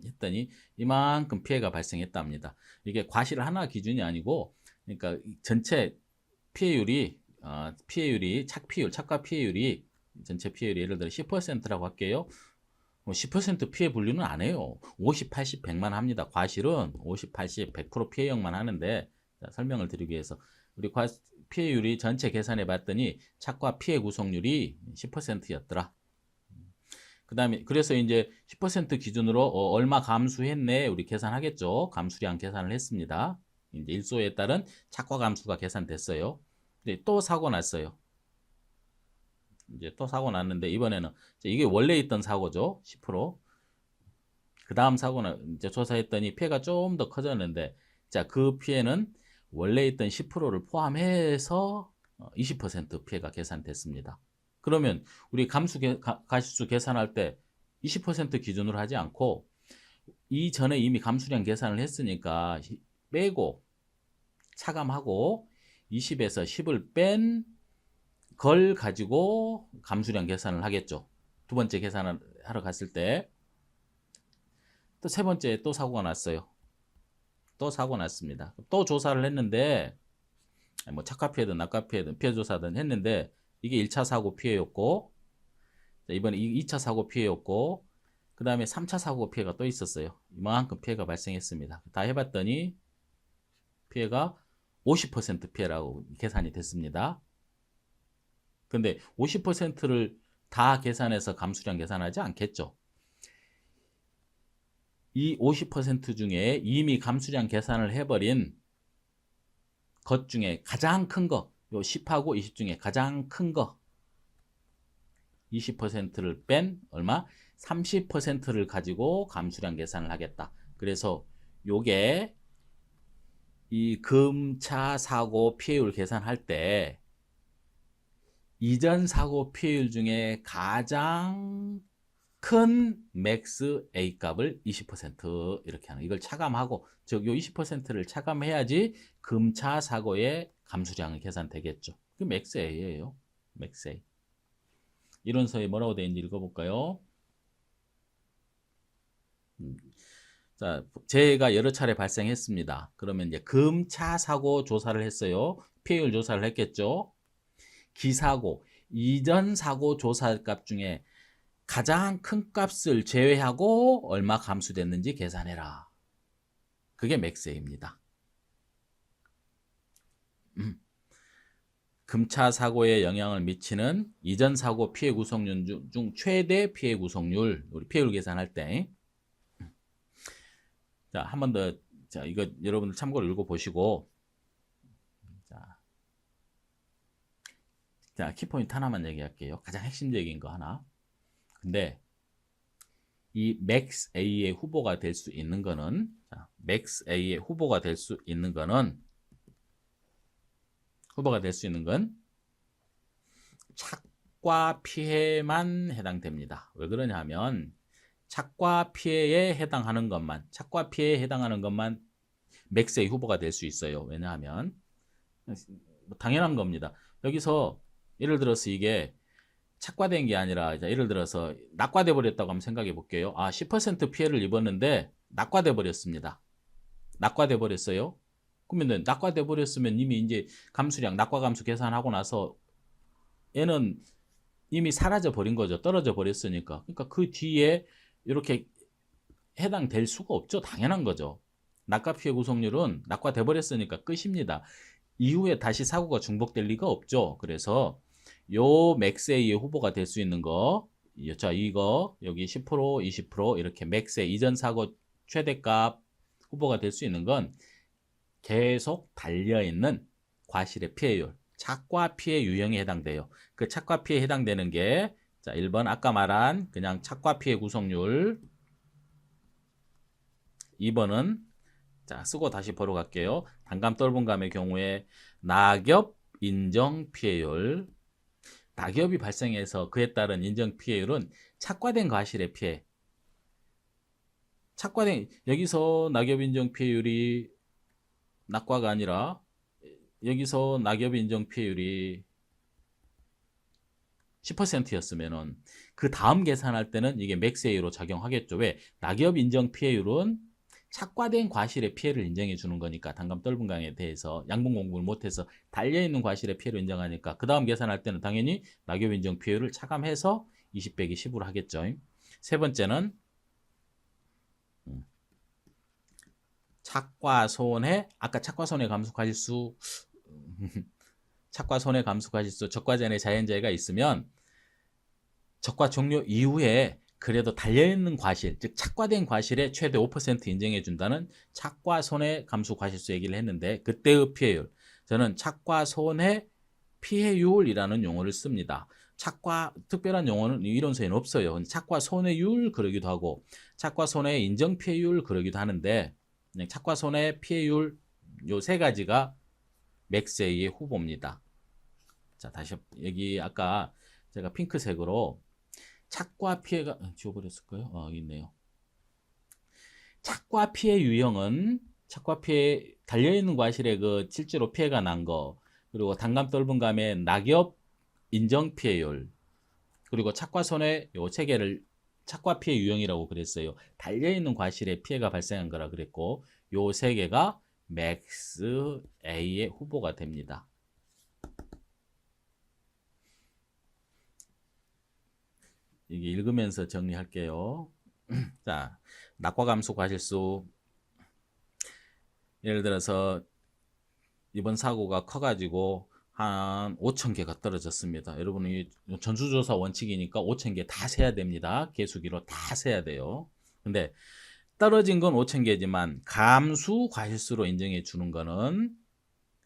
했더니 이만큼 피해가 발생했답니다. 이게 과실 하나 기준이 아니고 그러니까 전체 피해율이 착과 피해율이 전체 피해율이 예를 들어 10%라고 할게요. 10% 피해 분류는 안 해요. 50, 80, 100만 합니다. 과실은 50, 80, 100% 피해형만 하는데 자, 설명을 드리기 위해서 우리 피해율이 전체 계산해 봤더니 착과 피해 구성률이 10%였더라. 그 다음에 그래서 이제 10% 기준으로 얼마 감수했네 우리 계산하겠죠. 감수량 계산을 했습니다. 이제 일소에 따른 착과 감수가 계산됐어요. 근데 또 사고 났어요. 이제 또 사고 났는데 이번에는 이게 원래 있던 사고죠. 10%. 그 다음 사고는 이제 조사했더니 피해가 좀 더 커졌는데 자, 그 피해는 원래 있던 10%를 포함해서 20% 피해가 계산됐습니다. 그러면 우리 가실수 계산할 때 20% 기준으로 하지 않고 이전에 이미 감수량 계산을 했으니까 빼고 차감하고 20에서 10을 뺀 걸 가지고 감수량 계산을 하겠죠. 두 번째 계산을 하러 갔을 때 또 세 번째 또 사고가 났어요. 또 사고 났습니다. 또 조사를 했는데 뭐 착과 피해든 낙과 피해든 피해 조사든 했는데 이게 1차 사고 피해였고 이번에 2차 사고 피해였고 그 다음에 3차 사고 피해가 또 있었어요. 이만큼 피해가 발생했습니다. 다 해봤더니 피해가 50% 피해라고 계산이 됐습니다. 근데 50%를 다 계산해서 감수량 계산하지 않겠죠. 이 50% 중에 이미 감수량 계산을 해버린 것 중에 가장 큰 거, 요 10하고 20 중에 가장 큰 거 20%를 뺀 얼마? 30%를 가지고 감수량 계산을 하겠다. 그래서 요게 이 금차 사고 피해율 계산할 때 이전 사고 피해율 중에 가장 큰 맥스 A 값을 20% 이렇게 하는, 이걸 차감하고, 즉 요 20%를 차감해야지 금차 사고의 감수량이 계산되겠죠. 그 맥스 A예요. 맥스 A. 이론서에 뭐라고 되어 있는지 읽어볼까요? 자, 재해가 여러 차례 발생했습니다. 그러면 이제 금차 사고 조사를 했어요. 피해율 조사를 했겠죠. 기사고, 이전 사고 조사값 중에 가장 큰 값을 제외하고 얼마 감수됐는지 계산해라. 그게 맥스A입니다. 금차 사고에 영향을 미치는 이전 사고 피해 구성률 중 최대 피해 구성률, 우리 피해율 계산할 때. 자, 한 번 더, 자, 이거 여러분들 참고로 읽어보시고. 자, 키포인트 하나만 얘기할게요. 가장 핵심적인 거 하나. 근데 이 맥스A의 후보가 될 수 있는 거는, 자, 맥스A의 후보가 될 수 있는 거는, 착과 피해만 해당됩니다. 왜 그러냐 하면 착과 피해에 해당하는 것만, 맥스A 후보가 될 수 있어요. 왜냐하면 당연한 겁니다. 여기서 예를 들어서 이게 착과된 게 아니라, 예를 들어서 낙과돼 버렸다고 한번 생각해 볼게요. 10% 피해를 입었는데 낙과돼 버렸습니다. 낙과돼 버렸어요. 그러면 낙과돼 버렸으면 이미 이제 감수량, 낙과 감수 계산하고 나서 얘는 이미 사라져 버린 거죠. 떨어져 버렸으니까. 그러니까 그 뒤에 이렇게 해당될 수가 없죠. 당연한 거죠. 낙과 피해 구성률은 낙과돼 버렸으니까 끝입니다. 이후에 다시 사고가 중복될 리가 없죠. 그래서 요 맥스A의 후보가 될 수 있는 거, 자, 이거 여기 10%, 20% 이렇게 맥스A 이전 사고 최대값 후보가 될 수 있는 건 계속 달려있는 과실의 피해율, 착과 피해 유형에 해당돼요. 그 착과 피해에 해당되는 게, 자, 1번 아까 말한 그냥 착과 피해 구성률, 2번은, 자, 쓰고 다시 보러 갈게요. 단감 떫은감의 경우에 낙엽 인정 피해율, 낙엽이 발생해서 그에 따른 인정 피해율은 착과된 과실의 피해, 여기서 낙엽 인정 피해율이 낙과가 아니라 여기서 낙엽 인정 피해율이 10%였으면은 그 다음 계산할 때는 이게 맥스A로 작용하겠죠. 왜? 낙엽 인정 피해율은 착과된 과실의 피해를 인정해 주는 거니까, 단감 떫은감에 대해서 양분 공부를 못해서 달려있는 과실의 피해를 인정하니까 그 다음 계산할 때는 당연히 낙엽 인정 피해율을 차감해서 20 빼기 10으로 하겠죠. 세 번째는 착과 손해, 아까 착과 손해 감수 과실수 착과 손해 감수 과실수 적과전에 자연재해가 있으면 적과 종료 이후에 그래도 달려있는 과실, 즉 착과된 과실에 최대 5% 인정해 준다는 착과 손해 감수 과실수 얘기를 했는데, 그때의 피해율, 저는 착과 손해 피해율이라는 용어를 씁니다. 착과, 특별한 용어는 이론서에는 없어요. 착과 손해율 그러기도 하고 착과 손해 인정 피해율 그러기도 하는데, 착과 손해 피해율 요 세 가지가 맥스A의 후보입니다. 자, 다시 여기 아까 제가 핑크색으로 착과 피해가 지워버렸을까요? 여기 있네요. 착과 피해 유형은 착과 피해 달려있는 과실에 그 실제로 피해가 난 거, 그리고 단감 떫은감의 낙엽 인정 피해율, 그리고 착과 손해 요 세 개를 착과 피해 유형이라고 그랬어요. 달려있는 과실에 피해가 발생한 거라 그랬고, 요 세 개가 맥스A의 후보가 됩니다. 이게 읽으면서 정리할게요. 자, 낙과 감수 과실수, 예를 들어서 이번 사고가 커가지고 한 5,000개가 떨어졌습니다. 여러분이 전수조사 원칙이니까 5,000개 다 세야 됩니다. 개수기로 다 세야 돼요. 근데 떨어진 건 5,000개지만 감수 과실수로 인정해 주는 거는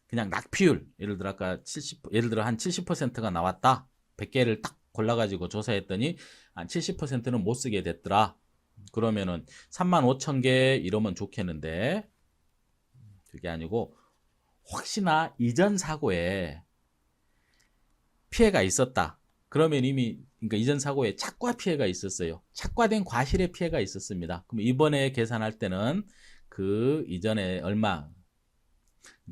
그냥 낙피율, 예를 들어 아까 70, 예를 들어 한 70%가 나왔다. 100개를 딱 골라가지고 조사했더니 한 70%는 못 쓰게 됐더라. 그러면은 35,000개 이러면 좋겠는데 그게 아니고 혹시나 이전 사고에 피해가 있었다. 그러면 이미 그러니까 이전 사고에 착과 피해가 있었어요. 착과된 과실의 피해가 있었습니다. 그럼 이번에 계산할 때는 그 이전에 얼마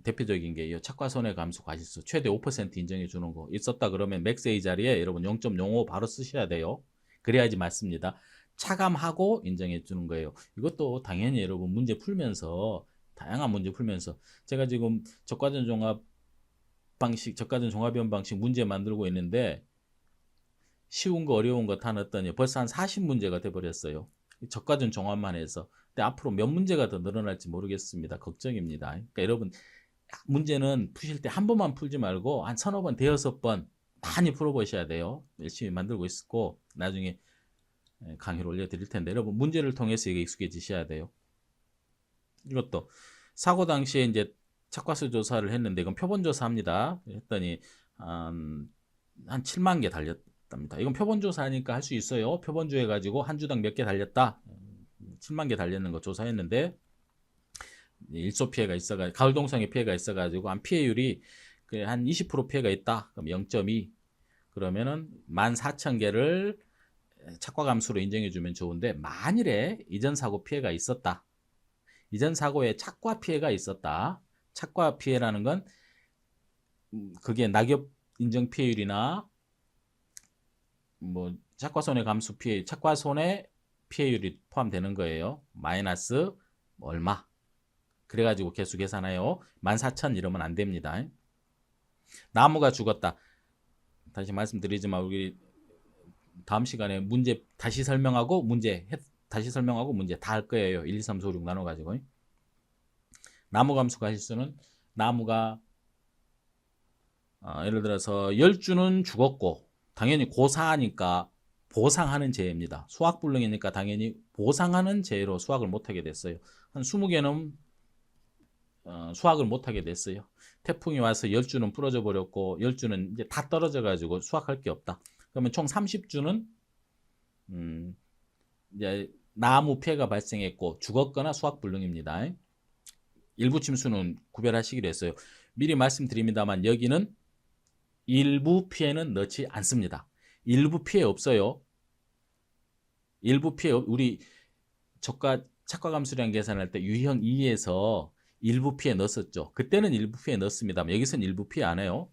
대표적인 게 이 착과 손해감수 과실수 최대 5% 인정해 주는 거 있었다 그러면 맥세이 자리에 여러분 0.05 바로 쓰셔야 돼요. 그래야지 맞습니다. 차감하고 인정해 주는 거예요. 이것도 당연히 여러분 문제 풀면서 다양한 문제 풀면서 제가 지금 적과전 종합 방식, 적과전 종합이원 방식 문제 만들고 있는데 쉬운 거 어려운 거 다 넣었더니 벌써 한 40문제가 돼버렸어요. 적과전 종합만 해서. 근데 앞으로 몇 문제가 더 늘어날지 모르겠습니다. 걱정입니다. 그러니까 여러분 문제는 푸실 때 한 번만 풀지 말고 한 서너 번, 대여섯 번 많이 풀어보셔야 돼요. 열심히 만들고 있고 나중에 강의를 올려드릴 텐데 여러분 문제를 통해서 이게 익숙해지셔야 돼요. 이것도 사고 당시에 이제 착과수 조사를 했는데 이건 표본 조사합니다. 했더니 한 7만 개 달렸답니다. 이건 표본 조사하니까 할 수 있어요. 표본주 해가지고 한 주당 몇 개 달렸다. 7만 개 달렸는 거 조사했는데 일소 피해가 있어가지고 가을 동성애 피해가 있어가지고 한 피해율이 한 20% 피해가 있다. 그럼 0.2 그러면은 14,000개를 착과 감수로 인정해주면 좋은데 만일에 이전 사고 피해가 있었다. 이전 사고에 착과 피해가 있었다. 착과 피해라는 건 그게 낙엽 인정 피해율이나 뭐 착과 손해 감수 피해, 착과 손해 피해율이 포함되는 거예요. 마이너스 얼마. 그래가지고 개수 계산해요. 14,000 이러면 안 됩니다. 나무가 죽었다. 다시 말씀드리지만 우리 다음 시간에 문제 다시 설명하고 문제 다시 설명하고 문제 다 할 거예요. 1, 2, 3, 4, 5, 6 나눠가지고. 나무 감수 과실수는 나무가 예를 들어서 10주는 죽었고 당연히 고사하니까 보상하는 재해입니다. 수확불능이니까 당연히 보상하는 재해로 수확을 못하게 됐어요. 한 20개는 수확을 못하게 됐어요. 태풍이 와서 10주는 부러져 버렸고 10주는 이제 다 떨어져 가지고 수확할 게 없다. 그러면 총 30주는 이제 나무 피해가 발생했고 죽었거나 수확불능입니다. 일부 침수는 구별하시기로 했어요. 미리 말씀드립니다만 여기는 일부 피해는 넣지 않습니다. 일부 피해 없어요. 일부 피해 우리 착과 감수량 계산할 때 유형 2에서 일부 피해 넣었었죠. 그때는 일부 피해 넣습니다만 여기서는 일부 피해 안 해요.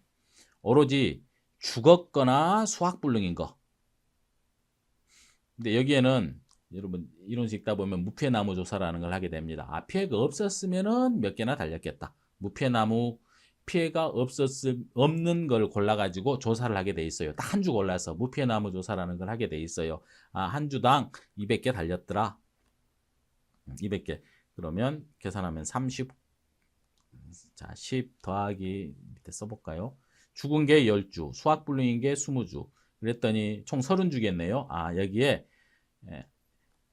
오로지 죽었거나 수확불능인 거. 근데 여기에는 여러분 이론식 읽다 보면 무피해나무 조사라는 걸 하게 됩니다. 아, 피해가 없었으면은 몇 개나 달렸겠다. 무피해나무 피해가 없는 걸 골라가지고 조사를 하게 돼 있어요. 딱 한 주 골라서 무피해나무 조사라는 걸 하게 돼 있어요. 아, 한 주당 200개 달렸더라. 200개. 그러면 계산하면 30. 자, 10 더하기 밑에 써볼까요? 죽은 게 10주, 수확불능인 게 20주. 그랬더니 총 30주겠네요. 아, 여기에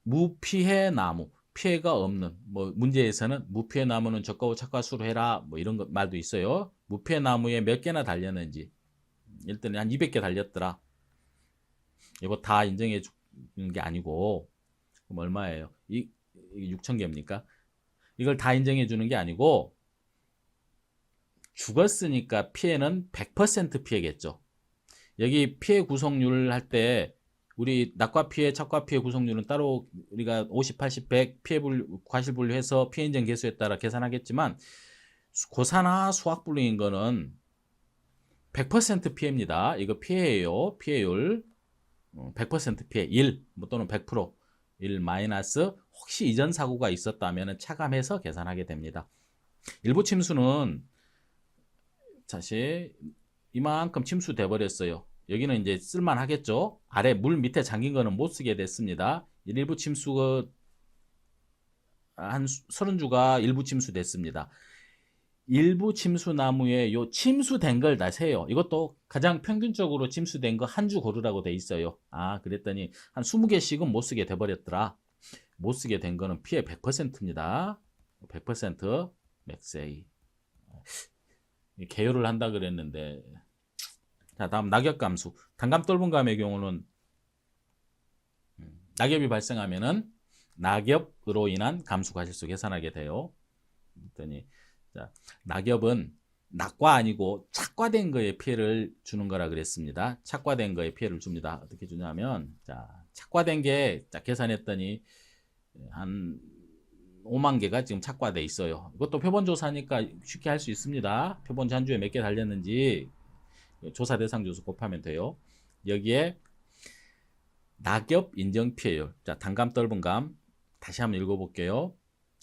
무피해 나무, 피해가 없는, 뭐 문제에서는 무피해 나무는 적과후 착과수로 해라, 뭐 이런 말도 있어요. 무피해 나무에 몇 개나 달렸는지. 일단 한 200개 달렸더라. 이거 다 인정해 주는 게 아니고, 그럼 얼마예요? 이 6,000개입니까? 이걸 다 인정해 주는 게 아니고, 죽었으니까 피해는 100% 피해겠죠. 여기 피해 구성률 할 때 우리 낙과 피해, 착과 피해 구성률은 따로 우리가 50, 80, 100 피해 과실 분류해서 피해 인정 개수에 따라 계산하겠지만 고사나 수확불능인 거는 100% 피해입니다. 이거 피해예요. 피해율 100% 피해 1 또는 100% 1 마이너스 혹시 이전 사고가 있었다면 차감해서 계산하게 됩니다. 일부 침수는 사실 이만큼 침수돼 버렸어요. 여기는 이제 쓸만 하겠죠. 아래 물 밑에 잠긴 거는 못 쓰게 됐습니다. 일부 침수가 한 30주가 일부 침수됐습니다. 일부 침수 나무에 요 침수된 걸 다 세요. 이것도 가장 평균적으로 침수된 거 한 주 고르라고 돼 있어요. 아, 그랬더니 한 20개씩은 못 쓰게 돼 버렸더라. 못 쓰게 된 거는 피해 100%입니다. 100% 맥세이. 개요를 한다 그랬는데 자, 다음 낙엽 감수. 단감 떫은감의 경우는 낙엽이 발생하면은 낙엽으로 인한 감수 과실수 계산하게 돼요. 그랬더니 자, 낙엽은 낙과 아니고 착과된 거에 피해를 주는 거라 그랬습니다. 착과된 거에 피해를 줍니다. 어떻게 주냐면 자, 착과된 게 자, 계산했더니 한 5만 개가 지금 착과돼 있어요. 이것도 표본 조사니까 쉽게 할 수 있습니다. 표본 잔주에 몇 개 달렸는지 조사 대상 주수 곱하면 돼요. 여기에 낙엽 인정 피해율. 자, 단감 떫은감 다시 한번 읽어볼게요.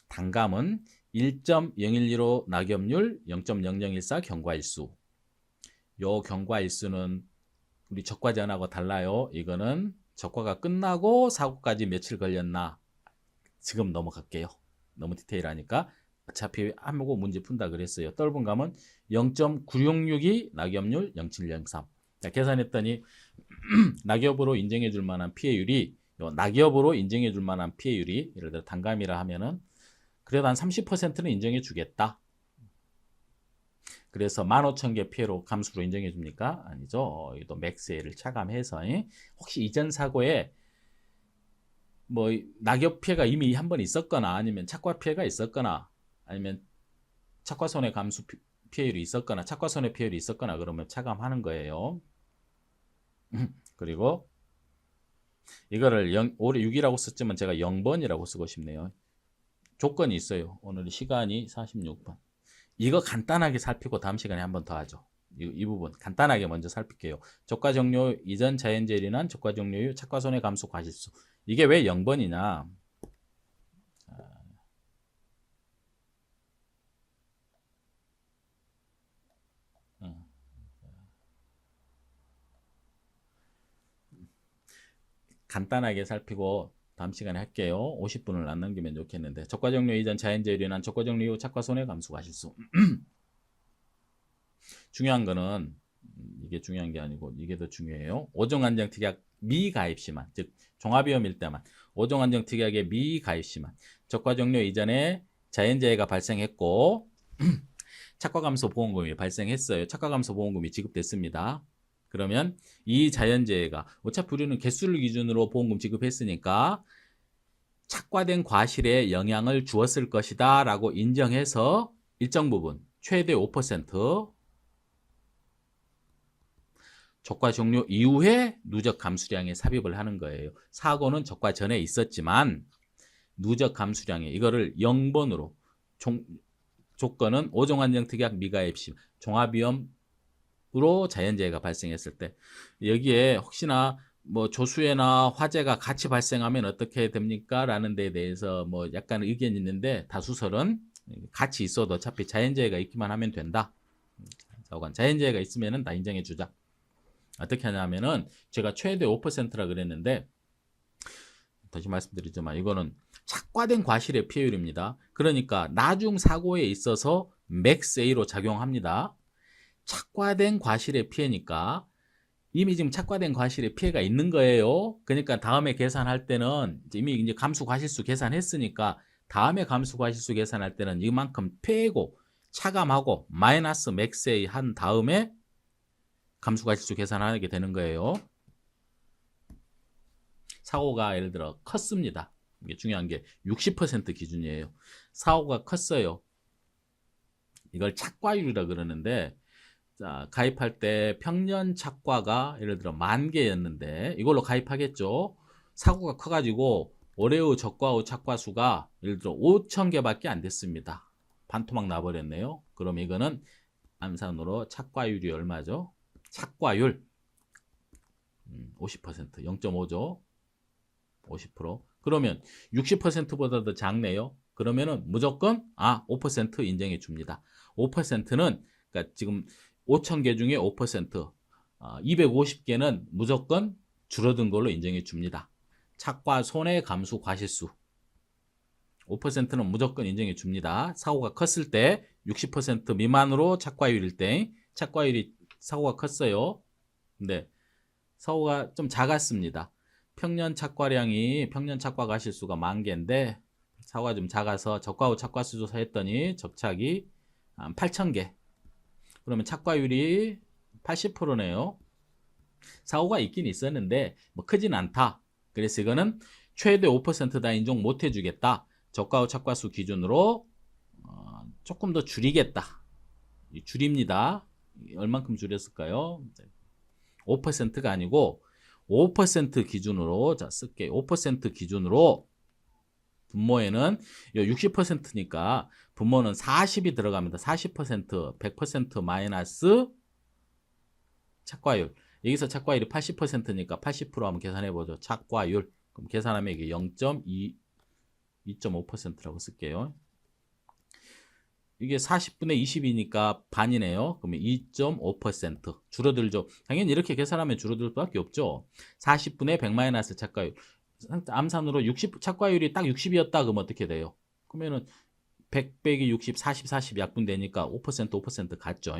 단감은 1.012로 낙엽률, 0.0014 경과일수. 요 경과일수는 우리 적과전하고 달라요. 이거는 적과가 끝나고 사고까지 며칠 걸렸나. 지금 넘어갈게요. 너무 디테일하니까. 어차피 하고 문제 푼다 그랬어요. 떫은감은 0.9662 낙엽률 0703. 자, 계산했더니 낙엽으로 인정해 줄 만한 피해율이 낙엽으로 인정해 줄 만한 피해율이 예를 들어 단감이라 하면은 그래도 한 30%는 인정해 주겠다. 그래서 15,000개 피해로 감수로 인정해 줍니까? 아니죠. 이도 맥스를 차감해서 혹시 이전 사고에 뭐 낙엽 피해가 이미 한 번 있었거나 아니면 착과 피해가 있었거나 아니면 착과 손해 감수 피해율이 있었거나 착과 손해 피해율이 있었거나 그러면 차감하는 거예요. 그리고 이거를 올해 6이라고 썼지만 제가 0번이라고 쓰고 싶네요. 조건이 있어요. 오늘 시간이 46분. 이거 간단하게 살피고 다음 시간에 한 번 더 하죠. 이 부분 간단하게 먼저 살필게요. 적과 종료 이전 자연재해로 인한 적과 종료 이후 착과 손해 감수 과실수. 이게 왜 0번이냐? 간단하게 살피고 다음 시간에 할게요. 50분을 안 넘기면 좋겠는데 적과 종료 이전 자연재해로 인한 적과 종료 이후 착과 손해 감수 과실수. 중요한 거는 이게 중요한 게 아니고 이게 더 중요해요. 5종 안정 특약 미가입 시만, 즉 종합위험일 때만 5종 안정 특약의 미가입 시만 적과 종료 이전에 자연재해가 발생했고 착과감소 보험금이 발생했어요. 착과감소 보험금이 지급됐습니다. 그러면 이 자연재해가 어차피 우리는 개수를 기준으로 보험금 지급했으니까 착과된 과실에 영향을 주었을 것이다 라고 인정해서 일정 부분 최대 5% 적과 종료 이후에 누적 감수량에 삽입을 하는 거예요. 사고는 적과 전에 있었지만 누적 감수량에 이거를 0번으로 조건은 5종 안정 특약 미가입 시 종합위험으로 자연재해가 발생했을 때 여기에 혹시나 뭐 조수해나 화재가 같이 발생하면 어떻게 됩니까? 라는 데에 대해서 뭐 약간 의견이 있는데 다수설은 같이 있어도 어차피 자연재해가 있기만 하면 된다. 자연재해가 있으면은 다 인정해 주자. 어떻게 하냐면은 제가 최대 5%라 그랬는데 다시 말씀드리지만 이거는 착과된 과실의 피해율입니다. 그러니까 나중 사고에 있어서 맥스 A로 작용합니다. 착과된 과실의 피해니까 이미 지금 착과된 과실의 피해가 있는 거예요. 그러니까 다음에 계산할 때는 이미 이제 감수 과실수 계산했으니까 다음에 감수 과실수 계산할 때는 이만큼 빼고 차감하고 마이너스 맥스 A 한 다음에 감수과실수 계산하게 되는 거예요. 사고가 예를 들어 컸습니다. 이게 중요한 게 60% 기준이에요. 사고가 컸어요. 이걸 착과율이라 그러는데 자, 가입할 때 평년 착과가 예를 들어 10,000개였는데 이걸로 가입하겠죠. 사고가 커가지고 올해의 적과 후 착과 수가 예를 들어 5,000개밖에 안 됐습니다. 반토막 나버렸네요. 그럼 이거는 암산으로 착과율이 얼마죠? 착과율 50%, 0.5죠. 50%. 그러면 60%보다 더 작네요. 그러면은 무조건 5% 인정해 줍니다. 5%는 그러니까 지금 5,000개 중에 5%, 250개는 무조건 줄어든 걸로 인정해 줍니다. 착과 손해 감수 과실수 5%는 무조건 인정해 줍니다. 사고가 컸을 때 60% 미만으로 착과율일 때 착과율이 사고가 컸어요. 근데 사고가 좀 작았습니다. 평년 착과량이 평년 착과 과실수가 10,000개인데 사고가 좀 작아서 적과 후 착과 수조사 했더니 적착이 8,000개. 그러면 착과율이 80%네요. 사고가 있긴 있었는데 뭐 크진 않다. 그래서 이거는 최대 5%다 인정 못 해주겠다. 저가 후 착과수 기준으로 조금 더 줄이겠다. 줄입니다. 얼만큼 줄였을까요? 5%가 아니고 5% 기준으로 자 쓸게요. 5% 기준으로 분모에는 60%니까 분모는 40이 들어갑니다. 40%, 100% 마이너스 착과율. 여기서 착과율이 80%니까 80% 한번 계산해 보죠. 착과율. 그럼 계산하면 이게 0.2, 2.5%라고 쓸게요. 이게 40분의 20이니까 반이네요. 그러면 2.5% 줄어들죠. 당연히 이렇게 계산하면 줄어들 수밖에 없죠. 40분의 100 마이너스 착과율. 암산으로 60 착과율이 딱 60이었다 그러면 어떻게 돼요? 그러면은 100 빼기 60, 40, 40 약분되니까 5%, 5% 같죠.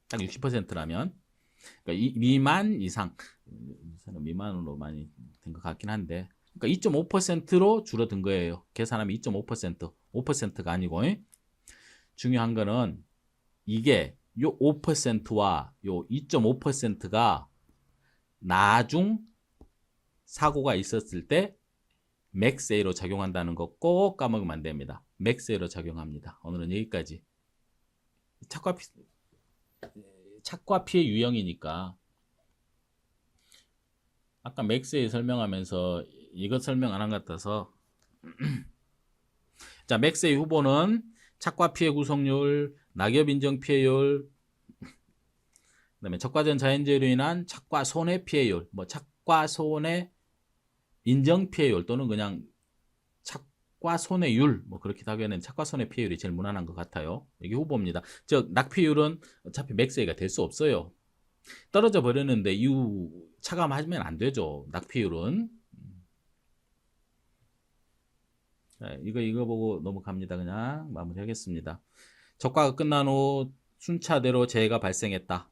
딱 60%라면. 그러니까 미만 이상. 미만으로 많이 된 것 같긴 한데. 그러니까 2.5%로 줄어든 거예요. 계산하면 2.5%. 5%가 아니고. 중요한 거는 이게 요 5%와 요 2.5%가 나중 사고가 있었을 때 맥스A로 작용한다는 거 꼭 까먹으면 안 됩니다. 맥스A로 작용합니다. 오늘은 여기까지. 착과 피해 유형이니까 아까 맥스A 설명하면서 이것 설명 안 한 것 같아서 자, 맥스A 후보는 착과 피해 구성률, 낙엽 인정 피해율, 그다음에 적과전 자연재해로 인한 착과 손해 피해율, 뭐 착과 손해 인정 피해율 또는 그냥 착과 손해율 뭐 그렇게 하기에는 착과 손해 피해율이 제일 무난한 것 같아요. 이게 후보입니다. 즉 낙피율은 어차피 맥스A가 될 수 없어요. 떨어져 버렸는데 이후 차감하면 안 되죠. 낙피율은. 자, 이거 보고 넘어갑니다. 그냥 마무리하겠습니다. 적과가 끝난 후 순차대로 재해가 발생했다.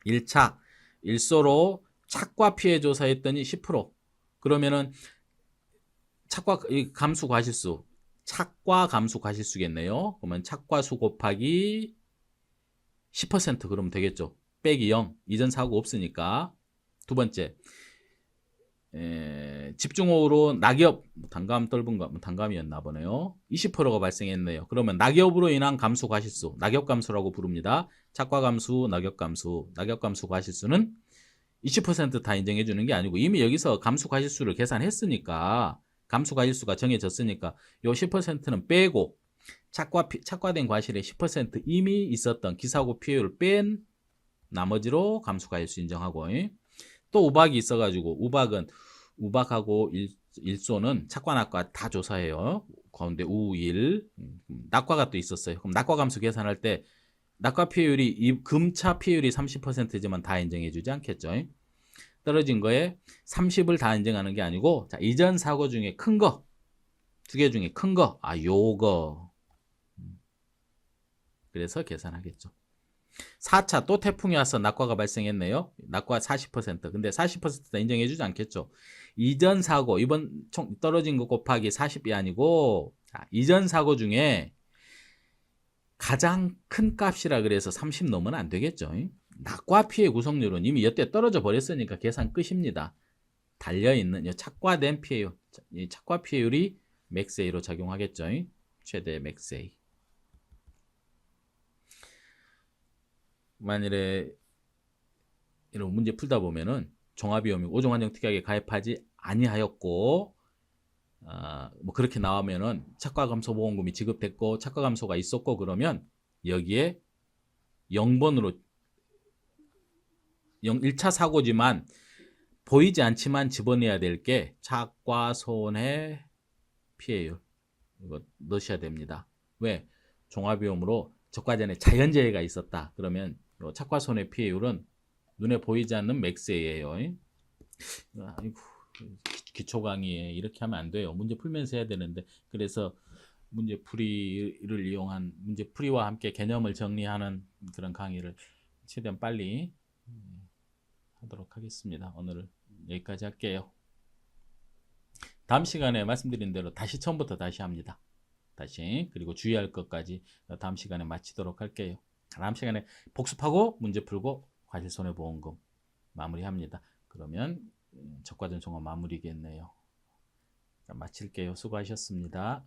1차 일소로 착과 피해 조사했더니 10%. 그러면은 착과 감수 과실수, 착과 감수 과실수겠네요. 그러면 착과수 곱하기 10% 그러면 되겠죠. 빼기 0. 이전 사고 없으니까. 두 번째, 집중호우로 낙엽, 단감 떫은 거, 단감이었나 보네요. 20%가 발생했네요. 그러면 낙엽으로 인한 감수 과실수, 낙엽 감수라고 부릅니다. 착과 감수, 낙엽 감수, 낙엽 감수 과실수는 20%다 인정해 주는 게 아니고 이미 여기서 감수 과실수를 계산했으니까 감수 과실수가 정해졌으니까 요 10%는 빼고 착과된 과실의 10% 이미 있었던 기사고 피해율을 뺀 나머지로 감수 과실수 인정하고 또 우박이 있어가지고 우박하고 일소는 착과 낙과 다 조사해요. 가운데 우일 낙과가 또 있었어요. 그럼 낙과 감수 계산할 때 낙과 피해율이 이 금차 피해율이 30%지만 다 인정해 주지 않겠죠. 떨어진 거에 30을 다 인정하는 게 아니고 자, 이전 사고 중에 큰 거, 두 개 중에 큰 거, 요거. 그래서 계산하겠죠. 4차 또 태풍이 와서 낙과가 발생했네요. 낙과 40%. 근데 40%다 인정해 주지 않겠죠. 이전 사고, 이번 총 떨어진 거 곱하기 40이 아니고 자, 이전 사고 중에 가장 큰 값이라 그래서 30 넘으면 안 되겠죠. 낙과 피해 구성률은 이미 여태 떨어져 버렸으니까 계산 끝입니다. 달려있는 착과된 피해율, 이 착과 피해율이 맥스A로 작용하겠죠. 최대 맥스A. 만일에 이런 문제 풀다 보면은 종합위험이 5종 한정 특약에 가입하지 아니하였고 뭐 그렇게 나오면은 착과감소 보험금이 지급됐고 착과감소가 있었고 그러면 여기에 0번으로 1차 사고지만 보이지 않지만 집어내야 될 게 착과 손해 피해율 이거 넣으셔야 됩니다. 왜? 종합위험으로 적과전에 자연재해가 있었다. 그러면 착과 손해 피해율은 눈에 보이지 않는 맥스예요. 아이고, 기초 강의에 이렇게 하면 안 돼요. 문제 풀면서 해야 되는데 그래서 문제풀이를 이용한 문제풀이와 함께 개념을 정리하는 그런 강의를 최대한 빨리 하도록 하겠습니다. 오늘 여기까지 할게요. 다음 시간에 말씀드린 대로 다시 처음부터 다시 합니다. 다시 그리고 주의할 것까지 다음 시간에 마치도록 할게요. 다음 시간에 복습하고 문제 풀고 과실손해보험금 마무리합니다. 그러면 적과전 종합 마무리겠네요. 자, 마칠게요. 수고하셨습니다.